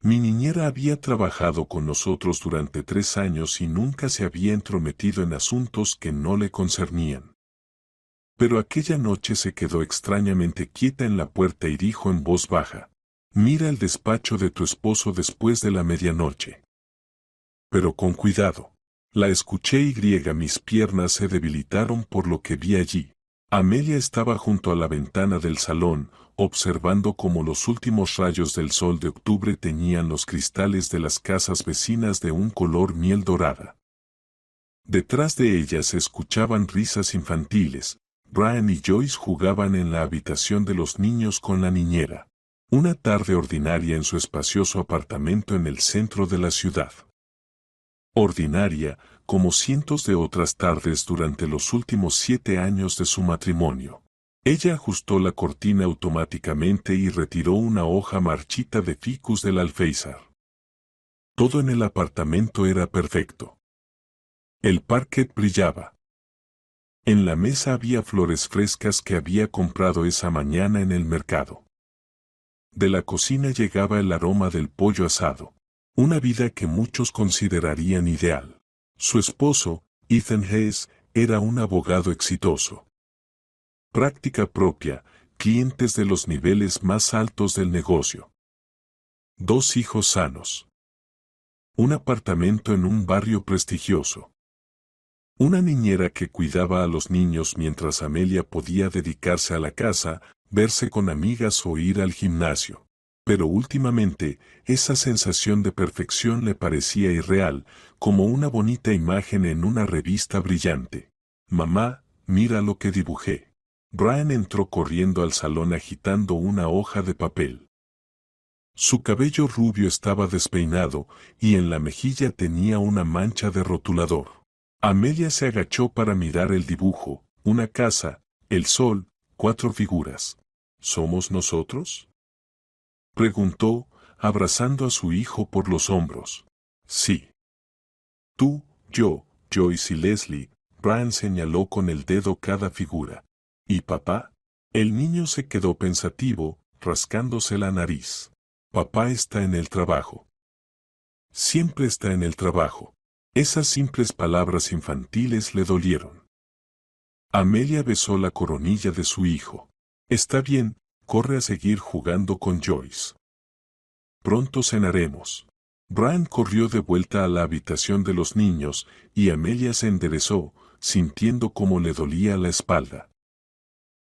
Mi niñera había trabajado con nosotros durante 3 años y nunca se había entrometido en asuntos que no le concernían. Pero aquella noche se quedó extrañamente quieta en la puerta y dijo en voz baja: «Mira el despacho de tu esposo después de la medianoche». Pero con cuidado. La escuché y mis piernas se debilitaron por lo que vi allí. Amelia estaba junto a la ventana del salón, observando cómo los últimos rayos del sol de octubre teñían los cristales de las casas vecinas de un color miel dorada. Detrás de ella se escuchaban risas infantiles. Brian y Joyce jugaban en la habitación de los niños con la niñera. Una tarde ordinaria en su espacioso apartamento en el centro de la ciudad. Ordinaria, como cientos de otras tardes durante los últimos 7 años de su matrimonio. Ella ajustó la cortina automáticamente y retiró una hoja marchita de ficus del alféizar. Todo en el apartamento era perfecto. El parquet brillaba. En la mesa había flores frescas que había comprado esa mañana en el mercado. De la cocina llegaba el aroma del pollo asado. Una vida que muchos considerarían ideal. Su esposo, Ethan Hess, era un abogado exitoso. Práctica propia, clientes de los niveles más altos del negocio. 2 hijos sanos. Un apartamento en un barrio prestigioso. Una niñera que cuidaba a los niños mientras Amelia podía dedicarse a la casa, verse con amigas o ir al gimnasio. Pero últimamente, esa sensación de perfección le parecía irreal, como una bonita imagen en una revista brillante. «Mamá, mira lo que dibujé». Brian entró corriendo al salón agitando una hoja de papel. Su cabello rubio estaba despeinado, y en la mejilla tenía una mancha de rotulador. Amelia se agachó para mirar el dibujo: una casa, el sol, 4 figuras. ¿Somos nosotros?, preguntó, abrazando a su hijo por los hombros. Sí. Tú, yo, Joyce y Leslie. Brian señaló con el dedo cada figura. ¿Y papá? El niño se quedó pensativo, rascándose la nariz. Papá está en el trabajo. Siempre está en el trabajo. Esas simples palabras infantiles le dolieron. Amelia besó la coronilla de su hijo. Está bien, corre a seguir jugando con Joyce. Pronto cenaremos. Brian corrió de vuelta a la habitación de los niños, y Amelia se enderezó, sintiendo cómo le dolía la espalda.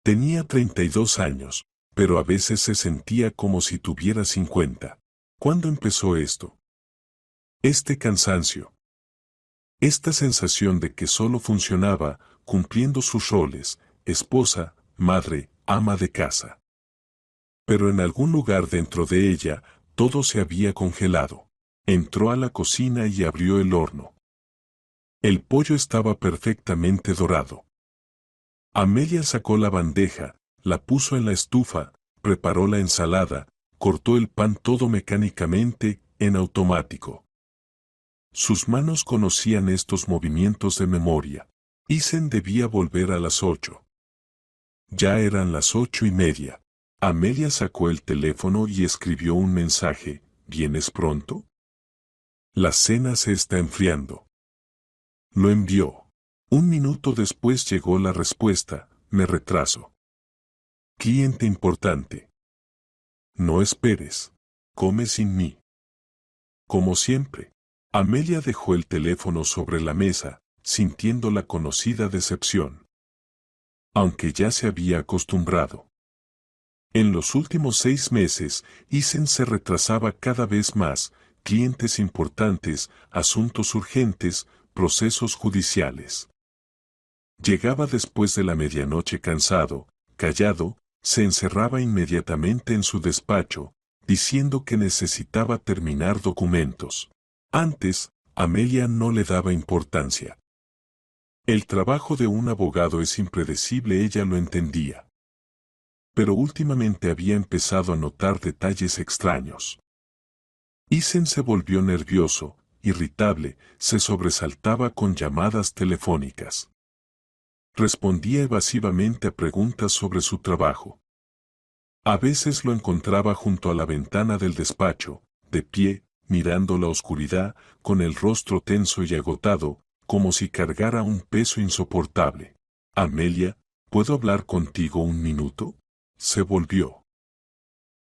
Tenía 32 años, pero a veces se sentía como si tuviera 50. ¿Cuándo empezó esto? Este cansancio. Esta sensación de que solo funcionaba, cumpliendo sus roles: esposa, madre, ama de casa. Pero en algún lugar dentro de ella, todo se había congelado. Entró a la cocina y abrió el horno. El pollo estaba perfectamente dorado. Amelia sacó la bandeja, la puso en la estufa, preparó la ensalada, cortó el pan todo mecánicamente, en automático. Sus manos conocían estos movimientos de memoria. Ethan debía volver a las 8. Ya eran las 8:30. Amelia sacó el teléfono y escribió un mensaje: ¿vienes pronto? La cena se está enfriando. Lo envió. 1 minuto después llegó la respuesta: me retraso. Cliente importante. No esperes. Come sin mí. Como siempre. Amelia dejó el teléfono sobre la mesa, sintiendo la conocida decepción. Aunque ya se había acostumbrado. En los últimos 6 meses, Ethan se retrasaba cada vez más: clientes importantes, asuntos urgentes, procesos judiciales. Llegaba después de la medianoche cansado, callado, se encerraba inmediatamente en su despacho, diciendo que necesitaba terminar documentos. Antes, Amelia no le daba importancia. El trabajo de un abogado es impredecible, ella lo entendía. Pero últimamente había empezado a notar detalles extraños. Ethan se volvió nervioso, irritable, se sobresaltaba con llamadas telefónicas. Respondía evasivamente a preguntas sobre su trabajo. A veces lo encontraba junto a la ventana del despacho, de pie, mirando la oscuridad, con el rostro tenso y agotado, como si cargara un peso insoportable. Amelia, ¿puedo hablar contigo un minuto? Se volvió.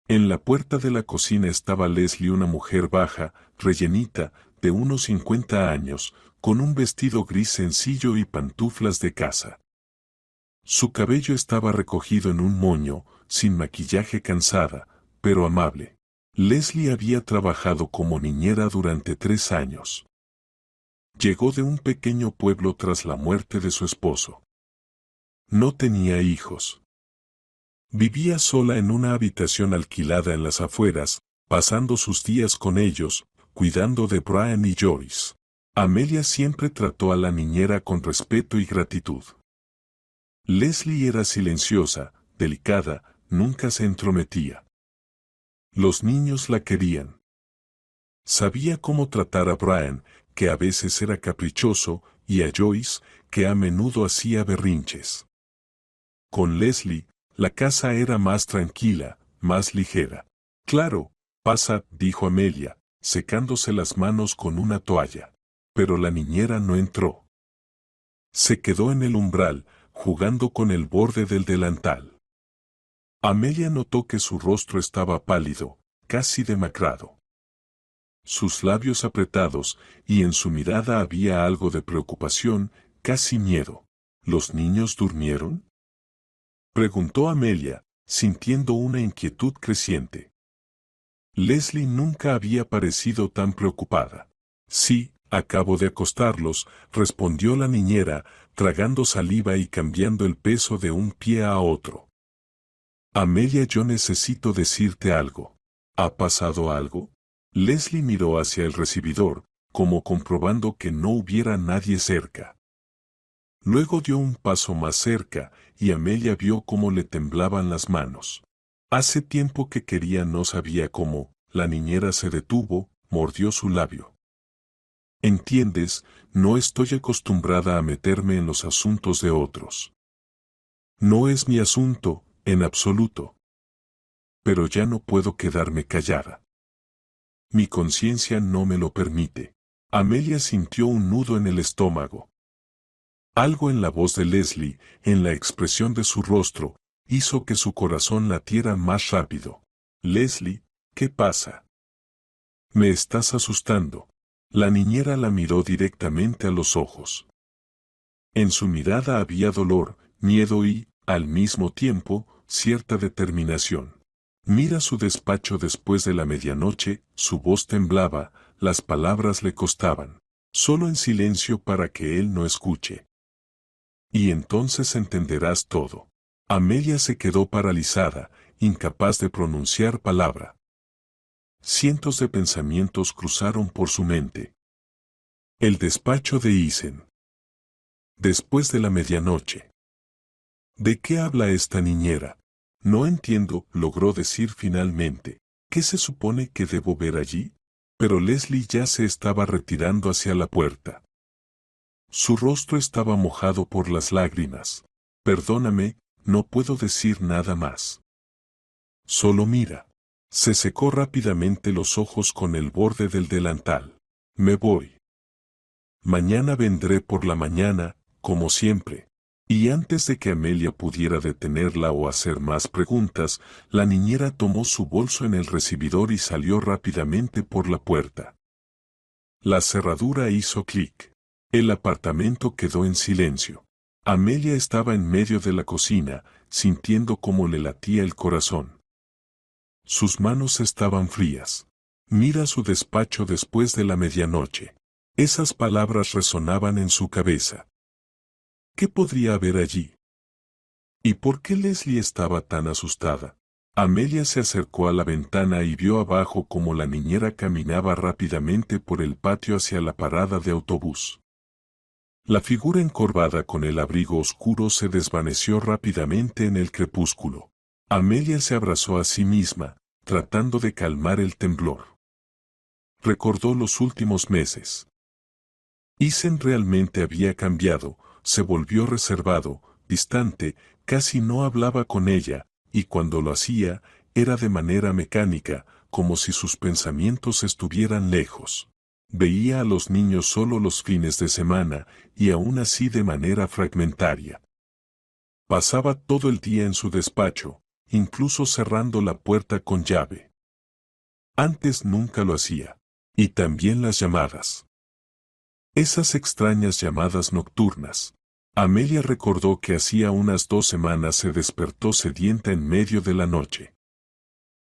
En la puerta de la cocina estaba Leslie, una mujer baja, rellenita, de unos 50 años, con un vestido gris sencillo y pantuflas de casa. Su cabello estaba recogido en un moño, sin maquillaje, cansada, pero amable. Leslie había trabajado como niñera durante 3 años. Llegó de un pequeño pueblo tras la muerte de su esposo. No tenía hijos. Vivía sola en una habitación alquilada en las afueras, pasando sus días con ellos, cuidando de Brian y Joyce. Amelia siempre trató a la niñera con respeto y gratitud. Leslie era silenciosa, delicada, nunca se entrometía. Los niños la querían. Sabía cómo tratar a Brian, que a veces era caprichoso, y a Joyce, que a menudo hacía berrinches. Con Leslie, la casa era más tranquila, más ligera. Claro, pasa, dijo Amelia, secándose las manos con una toalla. Pero la niñera no entró. Se quedó en el umbral, jugando con el borde del delantal. Amelia notó que su rostro estaba pálido, casi demacrado. Sus labios apretados, y en su mirada había algo de preocupación, casi miedo. ¿Los niños durmieron?, preguntó Amelia, sintiendo una inquietud creciente. Leslie nunca había parecido tan preocupada. Sí, acabo de acostarlos, respondió la niñera, tragando saliva y cambiando el peso de un pie a otro. Amelia, yo necesito decirte algo. ¿Ha pasado algo? Leslie miró hacia el recibidor, como comprobando que no hubiera nadie cerca. Luego dio un paso más cerca, y Amelia vio cómo le temblaban las manos. Hace tiempo que quería, no sabía cómo. La niñera se detuvo, mordió su labio. ¿Entiendes? No estoy acostumbrada a meterme en los asuntos de otros. No es mi asunto, en absoluto. Pero ya no puedo quedarme callada. Mi conciencia no me lo permite. Amelia sintió un nudo en el estómago. Algo en la voz de Leslie, en la expresión de su rostro, hizo que su corazón latiera más rápido. Leslie, ¿qué pasa? Me estás asustando. La niñera la miró directamente a los ojos. En su mirada había dolor, miedo y, al mismo tiempo, cierta determinación. Mira su despacho después de la medianoche, su voz temblaba, las palabras le costaban. Solo en silencio para que él no escuche. Y entonces entenderás todo. Amelia se quedó paralizada, incapaz de pronunciar palabra. Cientos de pensamientos cruzaron por su mente. El despacho de Isen. Después de la medianoche. ¿De qué habla esta niñera? No entiendo, logró decir finalmente. ¿Qué se supone que debo ver allí? Pero Leslie ya se estaba retirando hacia la puerta. Su rostro estaba mojado por las lágrimas. Perdóname, no puedo decir nada más. Solo mira. Se secó rápidamente los ojos con el borde del delantal. Me voy. Mañana vendré por la mañana, como siempre. Y antes de que Amelia pudiera detenerla o hacer más preguntas, la niñera tomó su bolso en el recibidor y salió rápidamente por la puerta. La cerradura hizo clic. El apartamento quedó en silencio. Amelia estaba en medio de la cocina, sintiendo cómo le latía el corazón. Sus manos estaban frías. Mira su despacho después de la medianoche. Esas palabras resonaban en su cabeza. ¿Qué podría haber allí? ¿Y por qué Leslie estaba tan asustada? Amelia se acercó a la ventana y vio abajo cómo la niñera caminaba rápidamente por el patio hacia la parada de autobús. La figura encorvada con el abrigo oscuro se desvaneció rápidamente en el crepúsculo. Amelia se abrazó a sí misma, tratando de calmar el temblor. Recordó los últimos meses. Isen realmente había cambiado, se volvió reservado, distante, casi no hablaba con ella, y cuando lo hacía, era de manera mecánica, como si sus pensamientos estuvieran lejos. Veía a los niños solo los fines de semana, y aún así de manera fragmentaria. Pasaba todo el día en su despacho, incluso cerrando la puerta con llave. Antes nunca lo hacía. Y también las llamadas. Esas extrañas llamadas nocturnas. Amelia recordó que hacía unas 2 semanas se despertó sedienta en medio de la noche.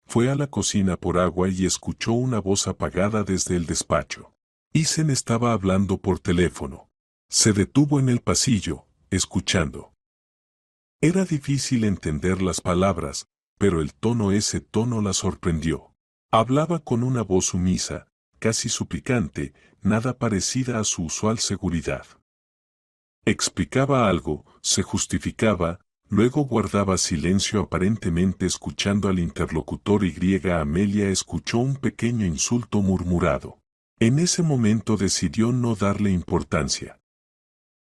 Fue a la cocina por agua y escuchó una voz apagada desde el despacho. Isen estaba hablando por teléfono. Se detuvo en el pasillo, escuchando. Era difícil entender las palabras, pero ese tono la sorprendió. Hablaba con una voz sumisa, casi suplicante, nada parecida a su usual seguridad. Explicaba algo, se justificaba, luego guardaba silencio aparentemente escuchando al interlocutor y Amelia escuchó un pequeño insulto murmurado. En ese momento decidió no darle importancia.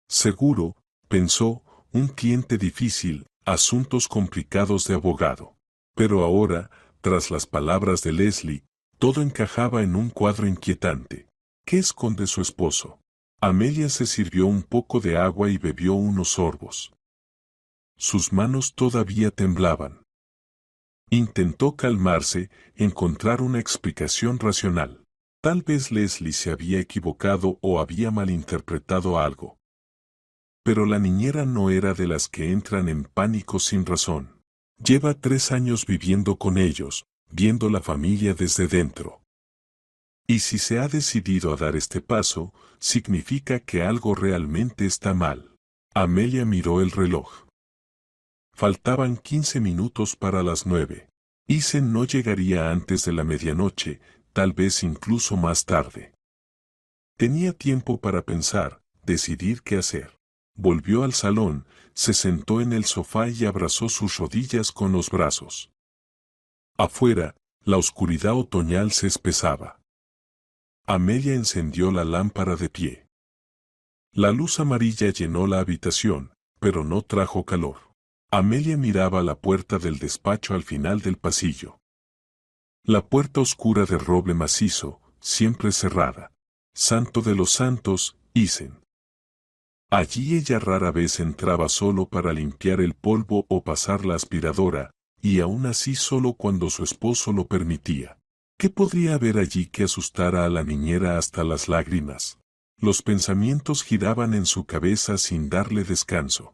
Seguro, pensó, un cliente difícil, asuntos complicados de abogado. Pero ahora, tras las palabras de Leslie, todo encajaba en un cuadro inquietante. ¿Qué esconde su esposo? Amelia se sirvió un poco de agua y bebió unos sorbos. Sus manos todavía temblaban. Intentó calmarse, encontrar una explicación racional. Tal vez Leslie se había equivocado o había malinterpretado algo. Pero la niñera no era de las que entran en pánico sin razón. Lleva 3 años viviendo con ellos, viendo la familia desde dentro. Y si se ha decidido a dar este paso, significa que algo realmente está mal. Amelia miró el reloj. Faltaban 15 minutos para las 9. Isen no llegaría antes de la medianoche, tal vez incluso más tarde. Tenía tiempo para pensar, decidir qué hacer. Volvió al salón, se sentó en el sofá y abrazó sus rodillas con los brazos. Afuera, la oscuridad otoñal se espesaba. Amelia encendió la lámpara de pie. La luz amarilla llenó la habitación, pero no trajo calor. Amelia miraba la puerta del despacho al final del pasillo. La puerta oscura de roble macizo, siempre cerrada. Santo de los santos, Isen. Allí ella rara vez entraba solo para limpiar el polvo o pasar la aspiradora, y aún así solo cuando su esposo lo permitía. ¿Qué podría haber allí que asustara a la niñera hasta las lágrimas? Los pensamientos giraban en su cabeza sin darle descanso.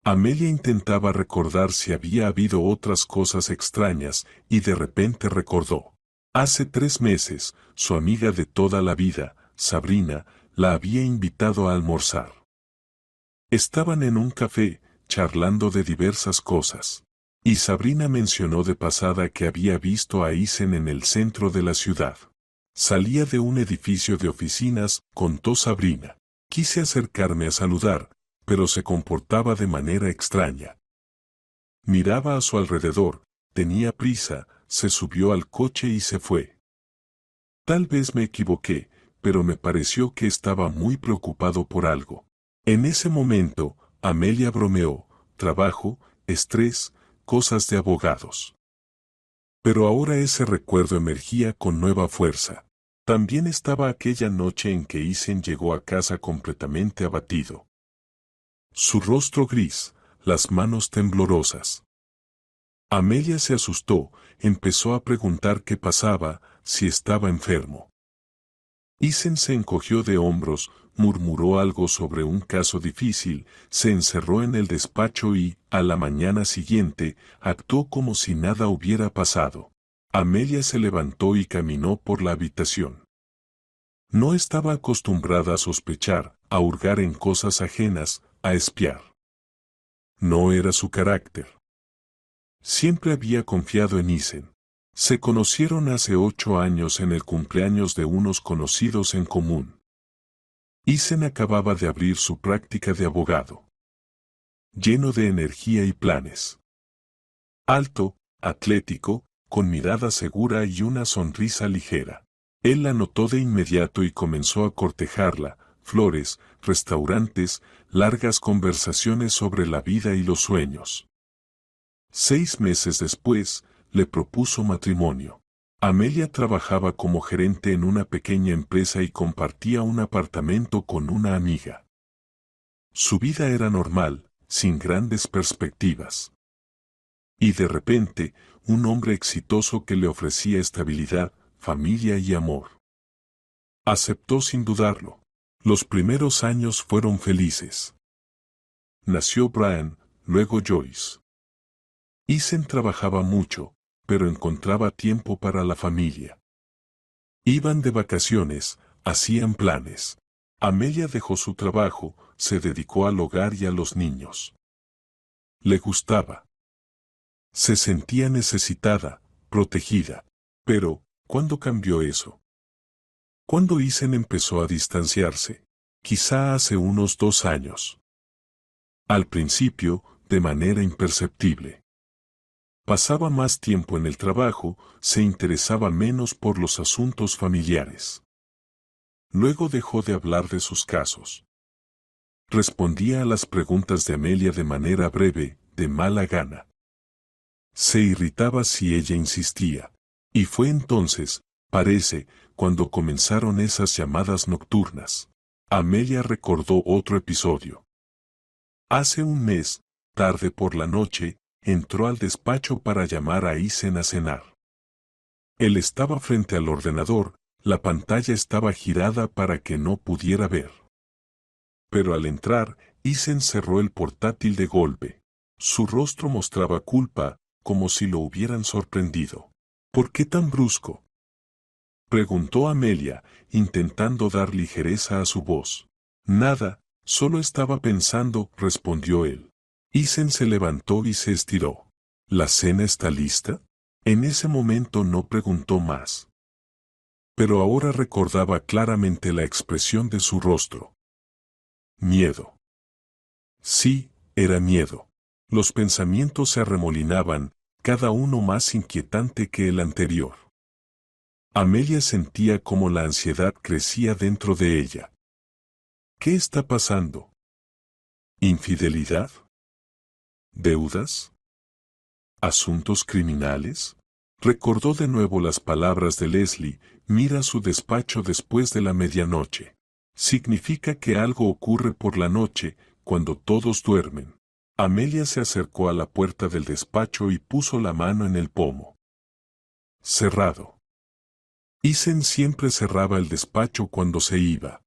Amelia intentaba recordar si había habido otras cosas extrañas, y de repente recordó. Hace 3 meses, su amiga de toda la vida, Sabrina, la había invitado a almorzar. Estaban en un café, charlando de diversas cosas. Y Sabrina mencionó de pasada que había visto a Isen en el centro de la ciudad. Salía de un edificio de oficinas, contó Sabrina. Quise acercarme a saludar, pero se comportaba de manera extraña. Miraba a su alrededor, tenía prisa, se subió al coche y se fue. Tal vez me equivoqué, pero me pareció que estaba muy preocupado por algo. En ese momento, Amelia bromeó, trabajo, estrés, cosas de abogados. Pero ahora ese recuerdo emergía con nueva fuerza. También estaba aquella noche en que Isen llegó a casa completamente abatido. Su rostro gris, las manos temblorosas. Amelia se asustó, empezó a preguntar qué pasaba, si estaba enfermo. Isen se encogió de hombros, murmuró algo sobre un caso difícil, se encerró en el despacho y, a la mañana siguiente, actuó como si nada hubiera pasado. Amelia se levantó y caminó por la habitación. No estaba acostumbrada a sospechar, a hurgar en cosas ajenas, a espiar. No era su carácter. Siempre había confiado en Isen. Se conocieron hace 8 años en el cumpleaños de unos conocidos en común. Isen acababa de abrir su práctica de abogado. Lleno de energía y planes. Alto, atlético, con mirada segura y una sonrisa ligera. Él la notó de inmediato y comenzó a cortejarla, flores, restaurantes, largas conversaciones sobre la vida y los sueños. 6 meses después, le propuso matrimonio. Amelia trabajaba como gerente en una pequeña empresa y compartía un apartamento con una amiga. Su vida era normal, sin grandes perspectivas. Y de repente, un hombre exitoso que le ofrecía estabilidad, familia y amor. Aceptó sin dudarlo. Los primeros años fueron felices. Nació Brian, luego Joyce. Ethan trabajaba mucho, pero encontraba tiempo para la familia. Iban de vacaciones, hacían planes. Amelia dejó su trabajo, se dedicó al hogar y a los niños. Le gustaba. Se sentía necesitada, protegida. Pero, ¿cuándo cambió eso? ¿Cuándo Ethan empezó a distanciarse? Quizá hace unos 2 años. Al principio, de manera imperceptible. Pasaba más tiempo en el trabajo, se interesaba menos por los asuntos familiares. Luego dejó de hablar de sus casos. Respondía a las preguntas de Amelia de manera breve, de mala gana. Se irritaba si ella insistía. Y fue entonces, parece, cuando comenzaron esas llamadas nocturnas. Amelia recordó otro episodio. Hace un mes, tarde por la noche, entró al despacho para llamar a Ethan a cenar. Él estaba frente al ordenador, la pantalla estaba girada para que no pudiera ver. Pero al entrar, Ethan cerró el portátil de golpe. Su rostro mostraba culpa, como si lo hubieran sorprendido. ¿Por qué tan brusco?, preguntó Amelia, intentando dar ligereza a su voz. Nada, solo estaba pensando, respondió él. Ethan se levantó y se estiró. ¿La cena está lista? En ese momento no preguntó más. Pero ahora recordaba claramente la expresión de su rostro. Miedo. Sí, era miedo. Los pensamientos se arremolinaban, cada uno más inquietante que el anterior. Amelia sentía cómo la ansiedad crecía dentro de ella. ¿Qué está pasando? ¿Infidelidad? ¿Deudas? ¿Asuntos criminales? Recordó de nuevo las palabras de Leslie, mira su despacho después de la medianoche. Significa que algo ocurre por la noche, cuando todos duermen. Amelia se acercó a la puerta del despacho y puso la mano en el pomo. Cerrado. Ethan siempre cerraba el despacho cuando se iba.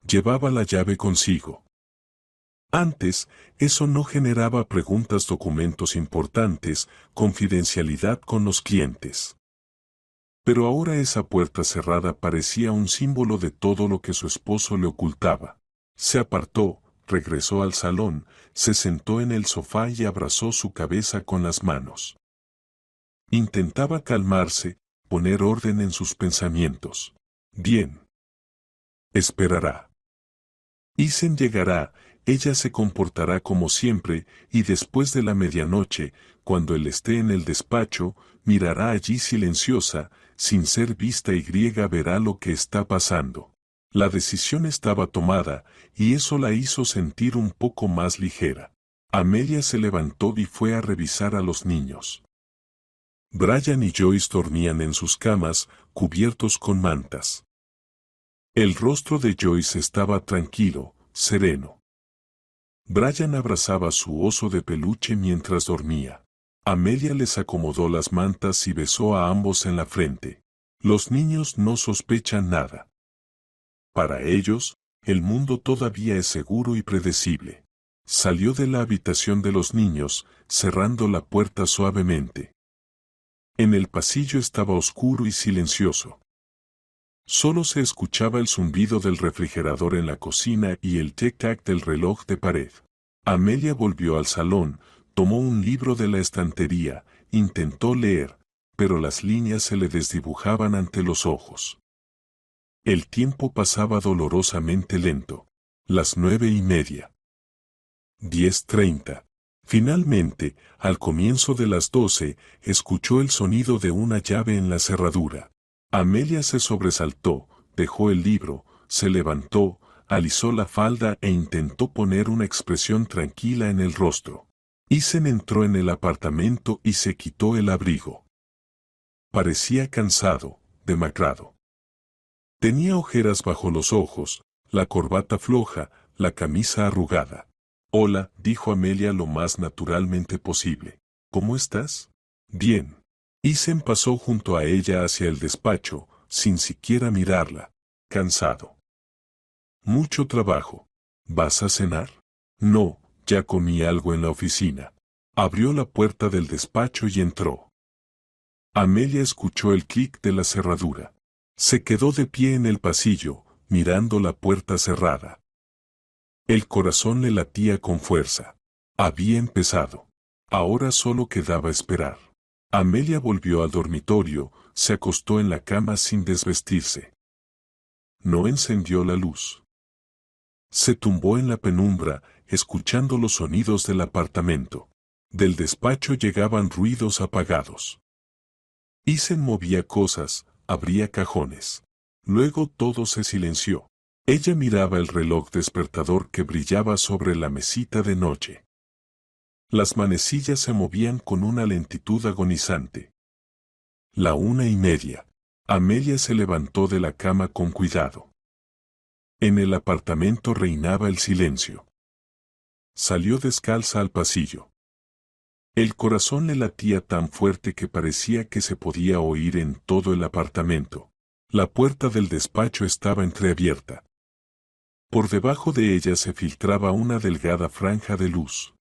Llevaba la llave consigo. Antes, eso no generaba preguntas, documentos importantes, confidencialidad con los clientes. Pero ahora esa puerta cerrada parecía un símbolo de todo lo que su esposo le ocultaba. Se apartó, regresó al salón, se sentó en el sofá y abrazó su cabeza con las manos. Intentaba calmarse, poner orden en sus pensamientos. Bien. Esperará. Ethan llegará, ella se comportará como siempre, y después de la medianoche, cuando él esté en el despacho, mirará allí silenciosa, sin ser vista y verá lo que está pasando. La decisión estaba tomada, y eso la hizo sentir un poco más ligera. Amelia se levantó y fue a revisar a los niños. Brian y Joyce dormían en sus camas, cubiertos con mantas. El rostro de Joyce estaba tranquilo, sereno. Brian abrazaba su oso de peluche mientras dormía. Amelia les acomodó las mantas y besó a ambos en la frente. Los niños no sospechan nada. Para ellos, el mundo todavía es seguro y predecible. Salió de la habitación de los niños, cerrando la puerta suavemente. En el pasillo estaba oscuro y silencioso. Solo se escuchaba el zumbido del refrigerador en la cocina y el tic-tac del reloj de pared. Amelia volvió al salón, tomó un libro de la estantería, intentó leer, pero las líneas se le desdibujaban ante los ojos. El tiempo pasaba dolorosamente lento. Las 9:30. 10:30. Finalmente, al comienzo de las 12, escuchó el sonido de una llave en la cerradura. Amelia se sobresaltó, dejó el libro, se levantó, alisó la falda e intentó poner una expresión tranquila en el rostro. Ethan entró en el apartamento y se quitó el abrigo. Parecía cansado, demacrado. Tenía ojeras bajo los ojos, la corbata floja, la camisa arrugada. Hola, dijo Amelia lo más naturalmente posible. ¿Cómo estás? Bien. Isen pasó junto a ella hacia el despacho, sin siquiera mirarla. Cansado. Mucho trabajo. ¿Vas a cenar? No, ya comí algo en la oficina. Abrió la puerta del despacho y entró. Amelia escuchó el clic de la cerradura. Se quedó de pie en el pasillo, mirando la puerta cerrada. El corazón le latía con fuerza. Había empezado. Ahora solo quedaba esperar. Amelia volvió al dormitorio, se acostó en la cama sin desvestirse. No encendió la luz. Se tumbó en la penumbra, escuchando los sonidos del apartamento. Del despacho llegaban ruidos apagados. Isen movía cosas, abría cajones. Luego todo se silenció. Ella miraba el reloj despertador que brillaba sobre la mesita de noche. Las manecillas se movían con una lentitud agonizante. 1:30. Amelia se levantó de la cama con cuidado. En el apartamento reinaba el silencio. Salió descalza al pasillo. El corazón le latía tan fuerte que parecía que se podía oír en todo el apartamento. La puerta del despacho estaba entreabierta. Por debajo de ella se filtraba una delgada franja de luz.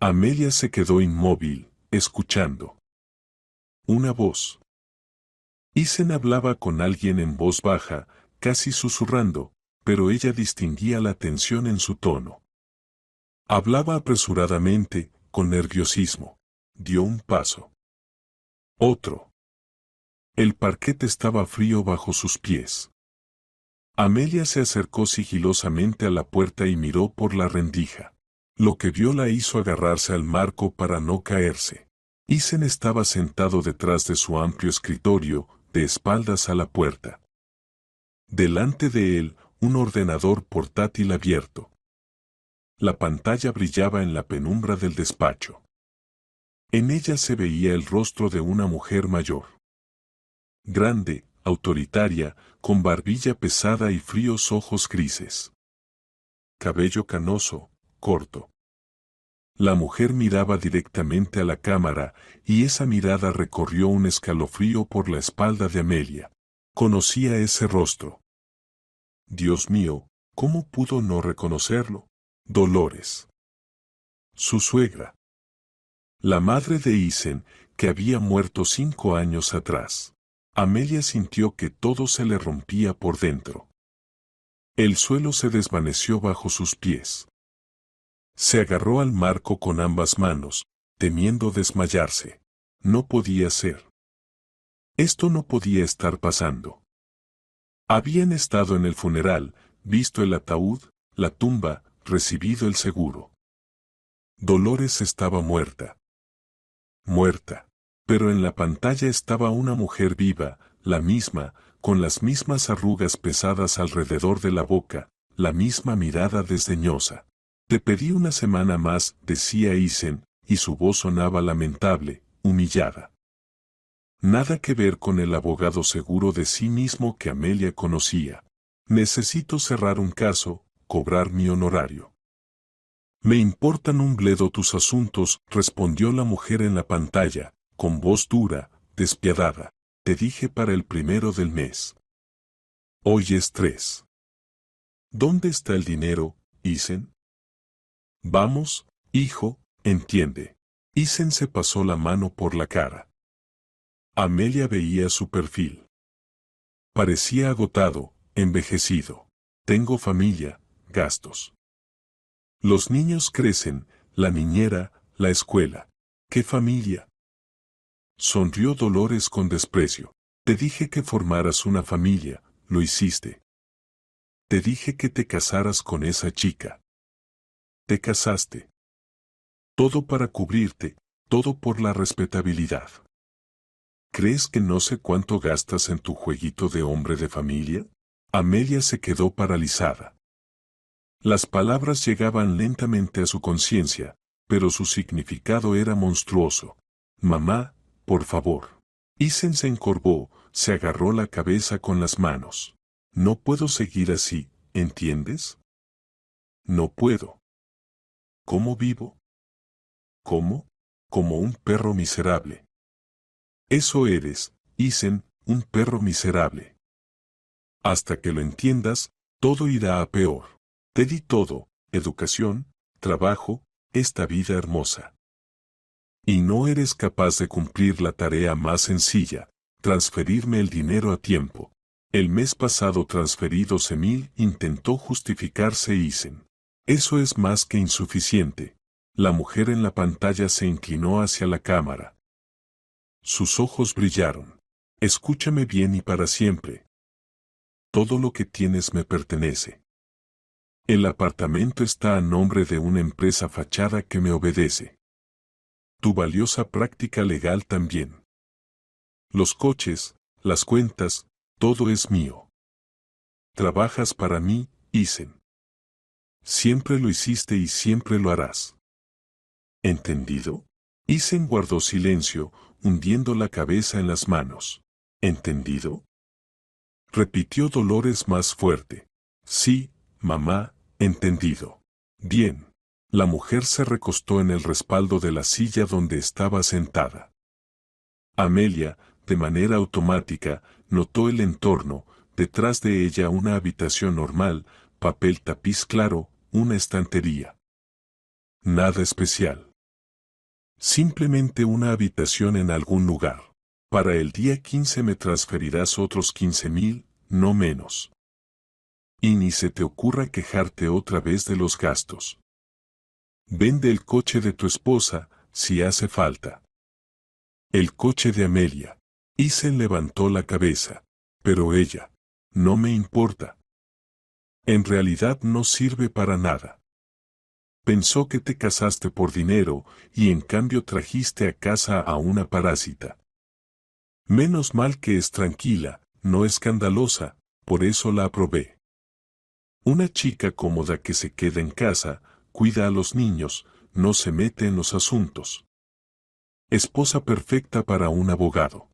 Amelia se quedó inmóvil, escuchando. Una voz. Isen hablaba con alguien en voz baja, casi susurrando, pero ella distinguía la tensión en su tono. Hablaba apresuradamente, con nerviosismo. Dio un paso. Otro. El parquet estaba frío bajo sus pies. Amelia se acercó sigilosamente a la puerta y miró por la rendija. Lo que vio la hizo agarrarse al marco para no caerse. Isen estaba sentado detrás de su amplio escritorio, de espaldas a la puerta. Delante de él, un ordenador portátil abierto. La pantalla brillaba en la penumbra del despacho. En ella se veía el rostro de una mujer mayor. Grande, autoritaria, con barbilla pesada y fríos ojos grises. Cabello canoso, corto. La mujer miraba directamente a la cámara, y esa mirada recorrió un escalofrío por la espalda de Amelia. Conocía ese rostro. Dios mío, ¿cómo pudo no reconocerlo? Dolores. Su suegra. La madre de Isen, que había muerto 5 años atrás. Amelia sintió que todo se le rompía por dentro. El suelo se desvaneció bajo sus pies. Se agarró al marco con ambas manos, temiendo desmayarse. No podía ser. Esto no podía estar pasando. Habían estado en el funeral, visto el ataúd, la tumba, recibido el seguro. Dolores estaba muerta. Muerta. Pero en la pantalla estaba una mujer viva, la misma, con las mismas arrugas pesadas alrededor de la boca, la misma mirada desdeñosa. Te pedí una semana más, decía Isen, y su voz sonaba lamentable, humillada. Nada que ver con el abogado seguro de sí mismo que Amelia conocía. Necesito cerrar un caso, cobrar mi honorario. Me importan un bledo tus asuntos, respondió la mujer en la pantalla, con voz dura, despiadada. Te dije para el 1 del mes. Hoy es 3. ¿Dónde está el dinero, Isen? Vamos, hijo, entiende. Isen se pasó la mano por la cara. Amelia veía su perfil. Parecía agotado, envejecido. Tengo familia, gastos. Los niños crecen, la niñera, la escuela. ¿Qué familia? Sonrió Dolores con desprecio. Te dije que formaras una familia, lo hiciste. Te dije que te casaras con esa chica. Te casaste. Todo para cubrirte, todo por la respetabilidad. ¿Crees que no sé cuánto gastas en tu jueguito de hombre de familia? Amelia se quedó paralizada. Las palabras llegaban lentamente a su conciencia, pero su significado era monstruoso. Mamá, por favor. Isen se encorvó, se agarró la cabeza con las manos. No puedo seguir así, ¿entiendes? No puedo. ¿Cómo vivo? ¿Cómo? Como un perro miserable. Eso eres, Isen, un perro miserable. Hasta que lo entiendas, todo irá a peor. Te di todo, educación, trabajo, esta vida hermosa. Y no eres capaz de cumplir la tarea más sencilla, transferirme el dinero a tiempo. El mes pasado transferí 12.000, intentó justificarse Isen. Eso es más que insuficiente. La mujer en la pantalla se inclinó hacia la cámara. Sus ojos brillaron. Escúchame bien y para siempre. Todo lo que tienes me pertenece. El apartamento está a nombre de una empresa fachada que me obedece. Tu valiosa práctica legal también. Los coches, las cuentas, todo es mío. Trabajas para mí, Isen. Siempre lo hiciste y siempre lo harás. ¿Entendido? Isen guardó silencio, hundiendo la cabeza en las manos. ¿Entendido? Repitió Dolores más fuerte. Sí, mamá, entendido. Bien. La mujer se recostó en el respaldo de la silla donde estaba sentada. Amelia, de manera automática, notó el entorno, detrás de ella una habitación normal, papel tapiz claro, una estantería. Nada especial. Simplemente una habitación en algún lugar. Para el día 15 me transferirás otros 15.000, no menos. Y ni se te ocurra quejarte otra vez de los gastos. Vende el coche de tu esposa, si hace falta. El coche de Amelia. Isen levantó la cabeza. Pero ella. No me importa. En realidad no sirve para nada. Pensó que te casaste por dinero, y en cambio trajiste a casa a una parásita. Menos mal que es tranquila, no escandalosa, por eso la aprobé. Una chica cómoda que se queda en casa, cuida a los niños, no se mete en los asuntos. Esposa perfecta para un abogado.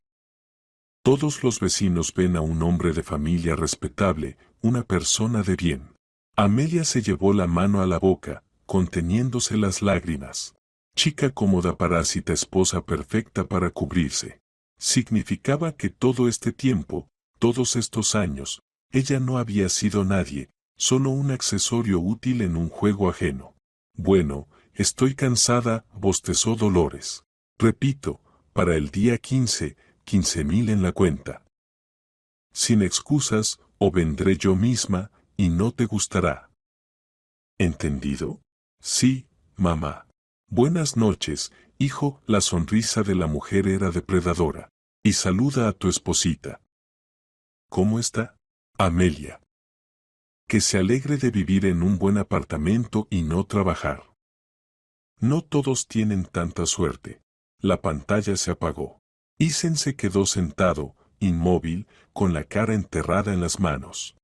Todos los vecinos ven a un hombre de familia respetable, una persona de bien. Amelia se llevó la mano a la boca, conteniéndose las lágrimas. Chica cómoda parásita, esposa perfecta para cubrirse. Significaba que todo este tiempo, todos estos años, ella no había sido nadie, solo un accesorio útil en un juego ajeno. Bueno, estoy cansada, bostezó Dolores. Repito, para el día 15, 15.000 en la cuenta. Sin excusas, o vendré yo misma, y no te gustará. ¿Entendido? Sí, mamá. Buenas noches, hijo. La sonrisa de la mujer era depredadora. Y saluda a tu esposita. ¿Cómo está? Amelia. Que se alegre de vivir en un buen apartamento y no trabajar. No todos tienen tanta suerte. La pantalla se apagó. Isen se quedó sentado, inmóvil, con la cara enterrada en las manos.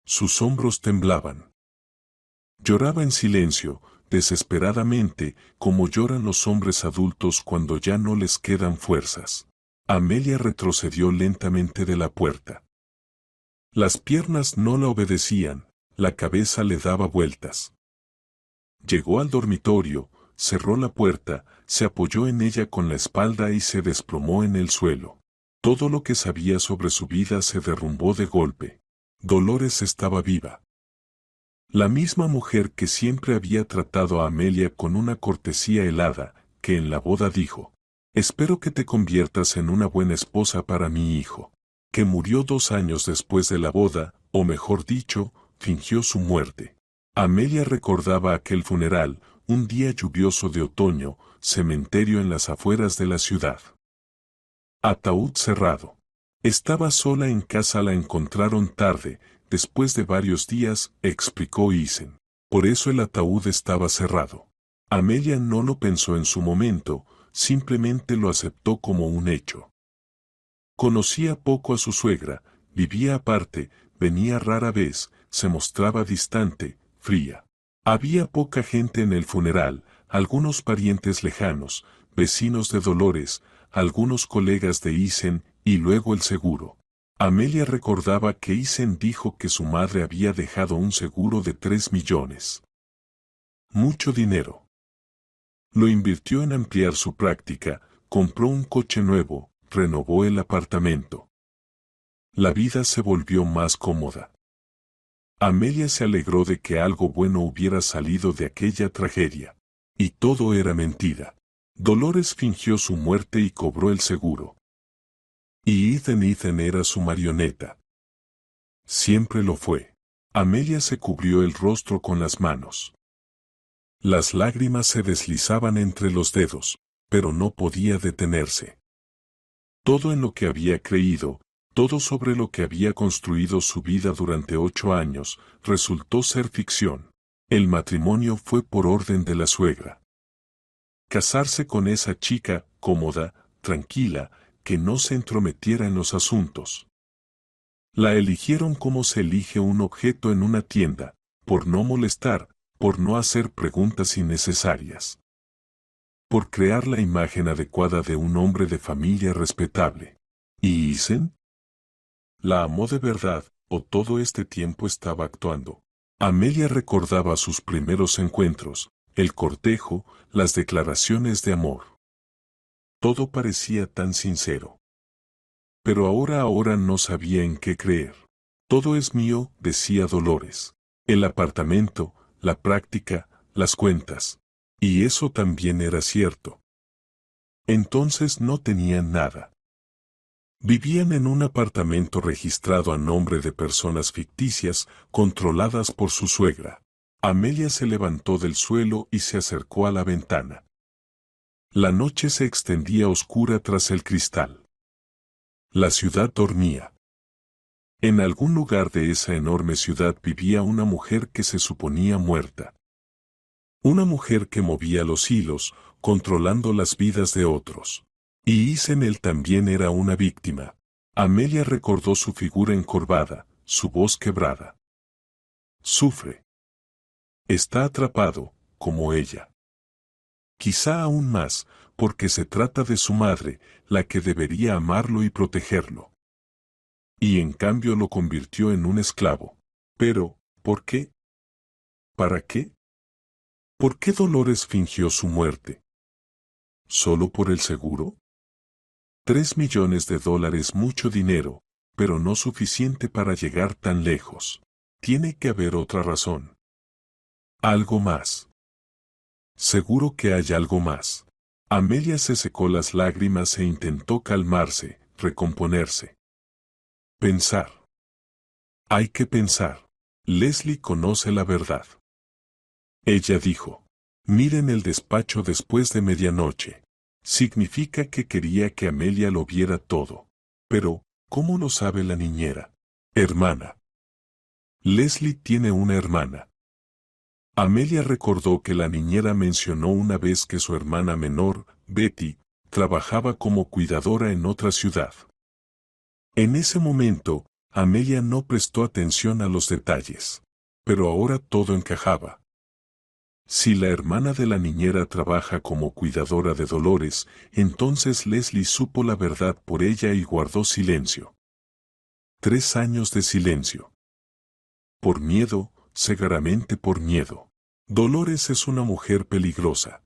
Sus hombros temblaban. Lloraba en silencio, desesperadamente, como lloran los hombres adultos cuando ya no les quedan fuerzas. Amelia retrocedió lentamente de la puerta. Las piernas no la obedecían, la cabeza le daba vueltas. Llegó al dormitorio, cerró la puerta, se apoyó en ella con la espalda y se desplomó en el suelo. Todo lo que sabía sobre su vida se derrumbó de golpe. Dolores estaba viva. La misma mujer que siempre había tratado a Amelia con una cortesía helada, que en la boda dijo: «Espero que te conviertas en una buena esposa para mi hijo», que murió 2 años después de la boda, o mejor dicho, fingió su muerte. Amelia recordaba aquel funeral, un día lluvioso de otoño, cementerio en las afueras de la ciudad. Ataúd cerrado. Estaba sola en casa, la encontraron tarde, después de varios días, explicó Isen. Por eso el ataúd estaba cerrado. Amelia no lo pensó en su momento, simplemente lo aceptó como un hecho. Conocía poco a su suegra, vivía aparte, venía rara vez, se mostraba distante, fría. Había poca gente en el funeral, algunos parientes lejanos, vecinos de Dolores, algunos colegas de Isen y luego el seguro. Amelia recordaba que Isen dijo que su madre había dejado un seguro de 3 millones. Mucho dinero. Lo invirtió en ampliar su práctica, compró un coche nuevo, renovó el apartamento. La vida se volvió más cómoda. Amelia se alegró de que algo bueno hubiera salido de aquella tragedia. Y todo era mentira. Dolores fingió su muerte y cobró el seguro. Y Ethan era su marioneta. Siempre lo fue. Amelia se cubrió el rostro con las manos. Las lágrimas se deslizaban entre los dedos, pero no podía detenerse. Todo en lo que había creído, todo sobre lo que había construido su vida durante 8 años, resultó ser ficción. El matrimonio fue por orden de la suegra. Casarse con esa chica, cómoda, tranquila, que no se entrometiera en los asuntos. La eligieron como se elige un objeto en una tienda, por no molestar, por no hacer preguntas innecesarias. Por crear la imagen adecuada de un hombre de familia respetable. ¿Y Isen? ¿La amó de verdad, o todo este tiempo estaba actuando? Amelia recordaba sus primeros encuentros, el cortejo, las declaraciones de amor. Todo parecía tan sincero. Pero ahora no sabía en qué creer. Todo es mío, decía Dolores. El apartamento, la práctica, las cuentas. Y eso también era cierto. Entonces no tenían nada. Vivían en un apartamento registrado a nombre de personas ficticias, controladas por su suegra. Amelia se levantó del suelo y se acercó a la ventana. La noche se extendía oscura tras el cristal. La ciudad dormía. En algún lugar de esa enorme ciudad vivía una mujer que se suponía muerta. Una mujer que movía los hilos, controlando las vidas de otros. Y Isen también era una víctima. Amelia recordó su figura encorvada, su voz quebrada. Sufre. Está atrapado, como ella. Quizá aún más, porque se trata de su madre, la que debería amarlo y protegerlo. Y en cambio lo convirtió en un esclavo. Pero, ¿por qué? ¿Para qué? ¿Por qué Dolores fingió su muerte? ¿Solo por el seguro? 3 millones de dólares, mucho dinero, pero no suficiente para llegar tan lejos. Tiene que haber otra razón. Algo más. Seguro que hay algo más. Amelia se secó las lágrimas e intentó calmarse, recomponerse. Pensar. Hay que pensar. Leslie conoce la verdad. Ella dijo. Miren el despacho después de medianoche. Significa que quería que Amelia lo viera todo. Pero, ¿cómo lo sabe la niñera? Hermana. Leslie tiene una hermana. Amelia recordó que la niñera mencionó una vez que su hermana menor, Betty, trabajaba como cuidadora en otra ciudad. En ese momento, Amelia no prestó atención a los detalles. Pero ahora todo encajaba. Si la hermana de la niñera trabaja como cuidadora de Dolores, entonces Leslie supo la verdad por ella y guardó silencio. 3 años de silencio. Por miedo, cegaramente por miedo. Dolores es una mujer peligrosa.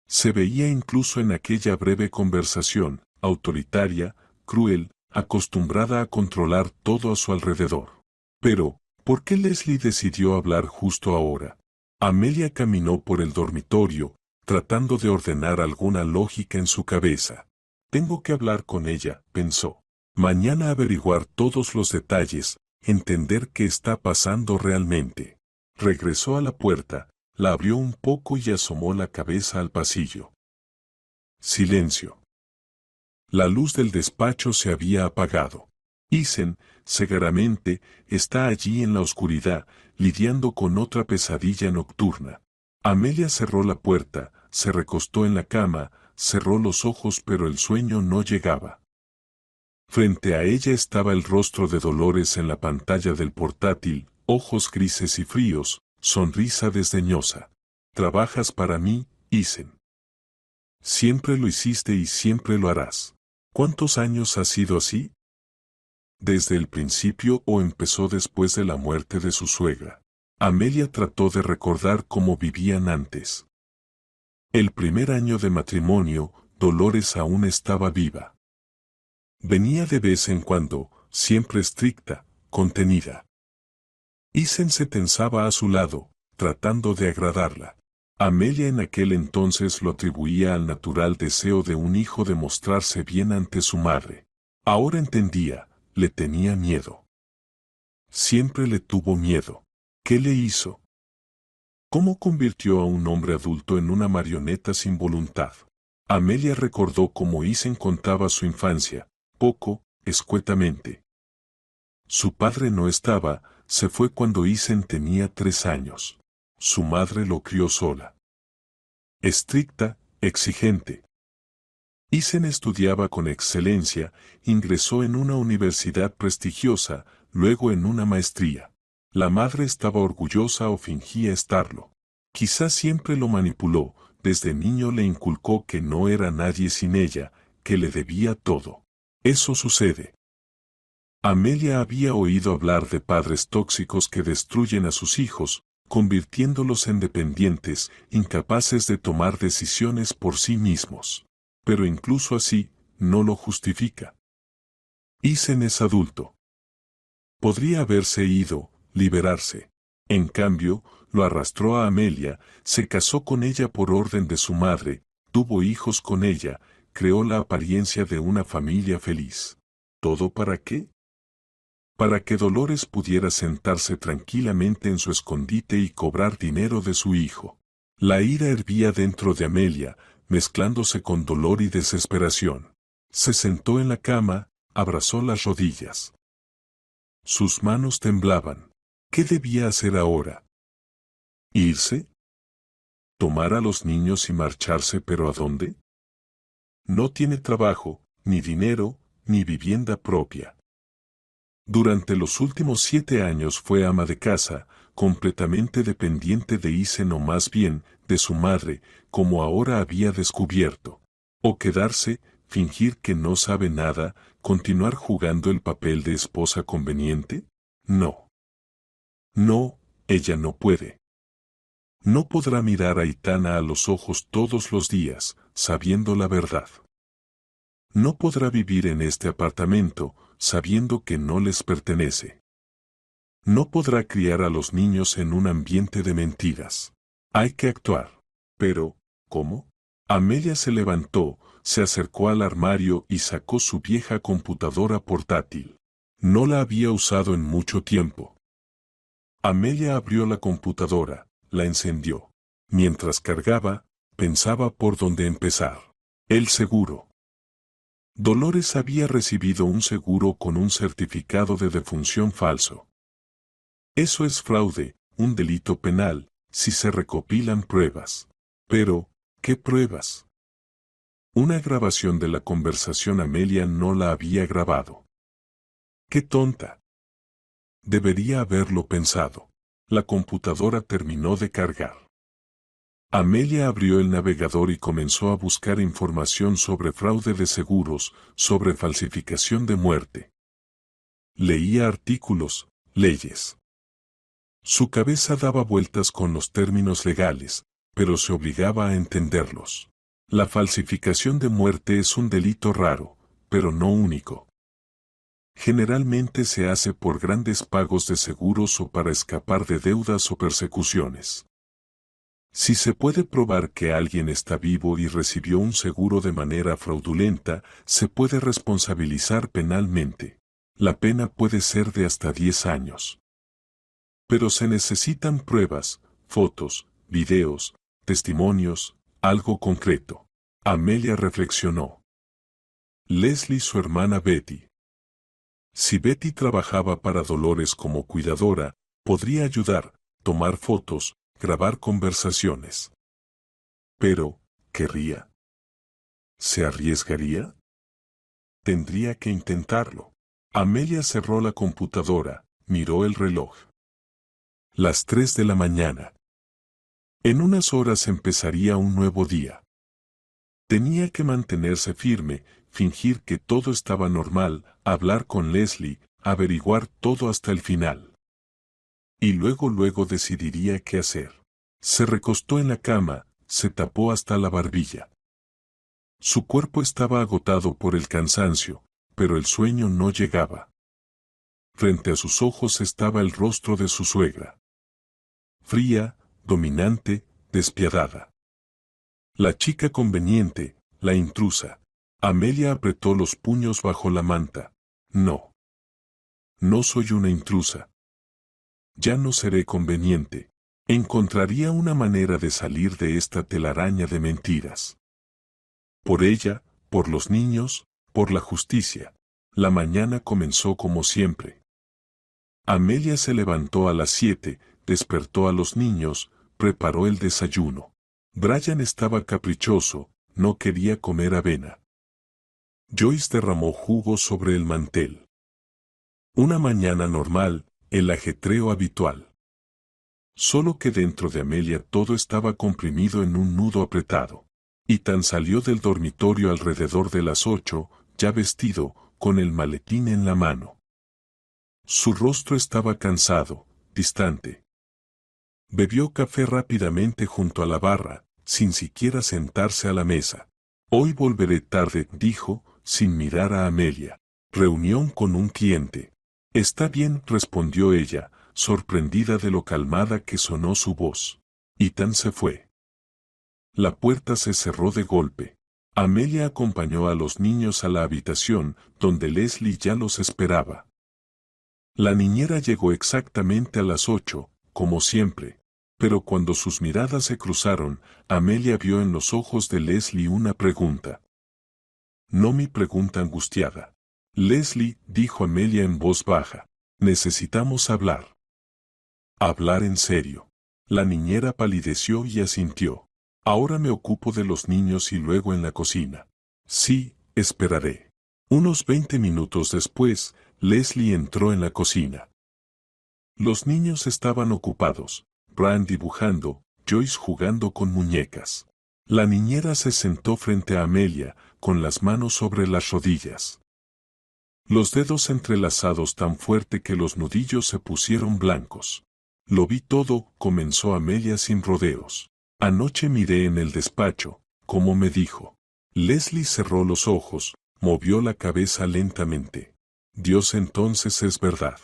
Se veía incluso en aquella breve conversación, autoritaria, cruel, acostumbrada a controlar todo a su alrededor. Pero, ¿por qué Leslie decidió hablar justo ahora? Amelia caminó por el dormitorio, tratando de ordenar alguna lógica en su cabeza. Tengo que hablar con ella, pensó. Mañana averiguar todos los detalles, entender qué está pasando realmente. Regresó a la puerta, la abrió un poco y asomó la cabeza al pasillo. Silencio. La luz del despacho se había apagado. Isen, cegaramente, está allí en la oscuridad, lidiando con otra pesadilla nocturna. Amelia cerró la puerta, se recostó en la cama, cerró los ojos pero el sueño no llegaba. Frente a ella estaba el rostro de Dolores en la pantalla del portátil, ojos grises y fríos, sonrisa desdeñosa. ¿Trabajas para mí, Isen? Siempre lo hiciste y siempre lo harás. ¿Cuántos años ha sido así? ¿Desde el principio o empezó después de la muerte de su suegra? Amelia trató de recordar cómo vivían antes. El primer año de matrimonio, Dolores aún estaba viva. Venía de vez en cuando, siempre estricta, contenida. Isen se tensaba a su lado, tratando de agradarla. Amelia en aquel entonces lo atribuía al natural deseo de un hijo de mostrarse bien ante su madre. Ahora entendía, le tenía miedo. Siempre le tuvo miedo. ¿Qué le hizo? ¿Cómo convirtió a un hombre adulto en una marioneta sin voluntad? Amelia recordó cómo Isen contaba su infancia, poco, escuetamente. Su padre no estaba, se fue cuando Isen tenía 3 años. Su madre lo crió sola. Estricta, exigente. Isen estudiaba con excelencia, ingresó en una universidad prestigiosa, luego en una maestría. La madre estaba orgullosa o fingía estarlo. Quizás siempre lo manipuló, desde niño le inculcó que no era nadie sin ella, que le debía todo. Eso sucede. Amelia había oído hablar de padres tóxicos que destruyen a sus hijos, convirtiéndolos en dependientes, incapaces de tomar decisiones por sí mismos. Pero incluso así, no lo justifica. Isen es adulto. Podría haberse ido, liberarse. En cambio, lo arrastró a Amelia, se casó con ella por orden de su madre, tuvo hijos con ella, creó la apariencia de una familia feliz. ¿Todo para qué? Para que Dolores pudiera sentarse tranquilamente en su escondite y cobrar dinero de su hijo. La ira hervía dentro de Amelia, mezclándose con dolor y desesperación. Se sentó en la cama, abrazó las rodillas. Sus manos temblaban. ¿Qué debía hacer ahora? ¿Irse? ¿Tomar a los niños y marcharse, pero a dónde? No tiene trabajo, ni dinero, ni vivienda propia. Durante los últimos 7 años fue ama de casa, completamente dependiente de Isen o más bien, de su madre, como ahora había descubierto. O quedarse, fingir que no sabe nada, continuar jugando el papel de esposa conveniente. No. No, ella no puede. No podrá mirar a Itana a los ojos todos los días, sabiendo la verdad. No podrá vivir en este apartamento, sabiendo que no les pertenece. No podrá criar a los niños en un ambiente de mentiras. Hay que actuar. Pero, ¿cómo? Amelia se levantó, se acercó al armario y sacó su vieja computadora portátil. No la había usado en mucho tiempo. Amelia abrió la computadora, la encendió. Mientras cargaba, pensaba por dónde empezar. El seguro. Dolores había recibido un seguro con un certificado de defunción falso. Eso es fraude, un delito penal, si se recopilan pruebas. Pero, ¿qué pruebas? Una grabación de la conversación Amelia no la había grabado. ¡Qué tonta! Debería haberlo pensado. La computadora terminó de cargar. Amelia abrió el navegador y comenzó a buscar información sobre fraude de seguros, sobre falsificación de muerte. Leía artículos, leyes. Su cabeza daba vueltas con los términos legales, pero se obligaba a entenderlos. La falsificación de muerte es un delito raro, pero no único. Generalmente se hace por grandes pagos de seguros o para escapar de deudas o persecuciones. Si se puede probar que alguien está vivo y recibió un seguro de manera fraudulenta, se puede responsabilizar penalmente. La pena puede ser de hasta 10 años. Pero se necesitan pruebas, fotos, videos, testimonios, algo concreto. Amelia reflexionó. Leslie y su hermana Betty. Si Betty trabajaba para Dolores como cuidadora, podría ayudar, tomar fotos, grabar conversaciones. Pero, ¿querría? ¿Se arriesgaría? Tendría que intentarlo. Amelia cerró la computadora, miró el reloj. Las 3 de la mañana. En unas horas empezaría un nuevo día. Tenía que mantenerse firme, fingir que todo estaba normal, hablar con Leslie, averiguar todo hasta el final. Y luego decidiría qué hacer. Se recostó en la cama, se tapó hasta la barbilla. Su cuerpo estaba agotado por el cansancio, pero el sueño no llegaba. Frente a sus ojos estaba el rostro de su suegra. Fría, dominante, despiadada. La chica conveniente, la intrusa. Amelia apretó los puños bajo la manta. No. No soy una intrusa. Ya no seré conveniente. Encontraría una manera de salir de esta telaraña de mentiras. Por ella, por los niños, por la justicia. La mañana comenzó como siempre. Amelia se levantó a las 7, despertó a los niños, preparó el desayuno. Brian estaba caprichoso, no quería comer avena. Joyce derramó jugo sobre el mantel. Una mañana normal, el ajetreo habitual. Solo que dentro de Amelia todo estaba comprimido en un nudo apretado. Ethan salió del dormitorio alrededor de las 8, ya vestido, con el maletín en la mano. Su rostro estaba cansado, distante. Bebió café rápidamente junto a la barra, sin siquiera sentarse a la mesa. Hoy volveré tarde, dijo, sin mirar a Amelia. Reunión con un cliente. Está bien, respondió ella, sorprendida de lo calmada que sonó su voz. Ethan se fue. La puerta se cerró de golpe. Amelia acompañó a los niños a la habitación, donde Leslie ya los esperaba. La niñera llegó exactamente a las 8, como siempre. Pero cuando sus miradas se cruzaron, Amelia vio en los ojos de Leslie una pregunta. No mi pregunta angustiada. Leslie, dijo Amelia en voz baja, necesitamos hablar. Hablar en serio. La niñera palideció y asintió. Ahora me ocupo de los niños y luego en la cocina. Sí, esperaré. Unos 20 minutos después, Leslie entró en la cocina. Los niños estaban ocupados, Brian dibujando, Joyce jugando con muñecas. La niñera se sentó frente a Amelia, con las manos sobre las rodillas. Los dedos entrelazados tan fuerte que los nudillos se pusieron blancos. Lo vi todo, comenzó Amelia sin rodeos. Anoche miré en el despacho, como me dijo. Leslie cerró los ojos, movió la cabeza lentamente. Dios, entonces es verdad.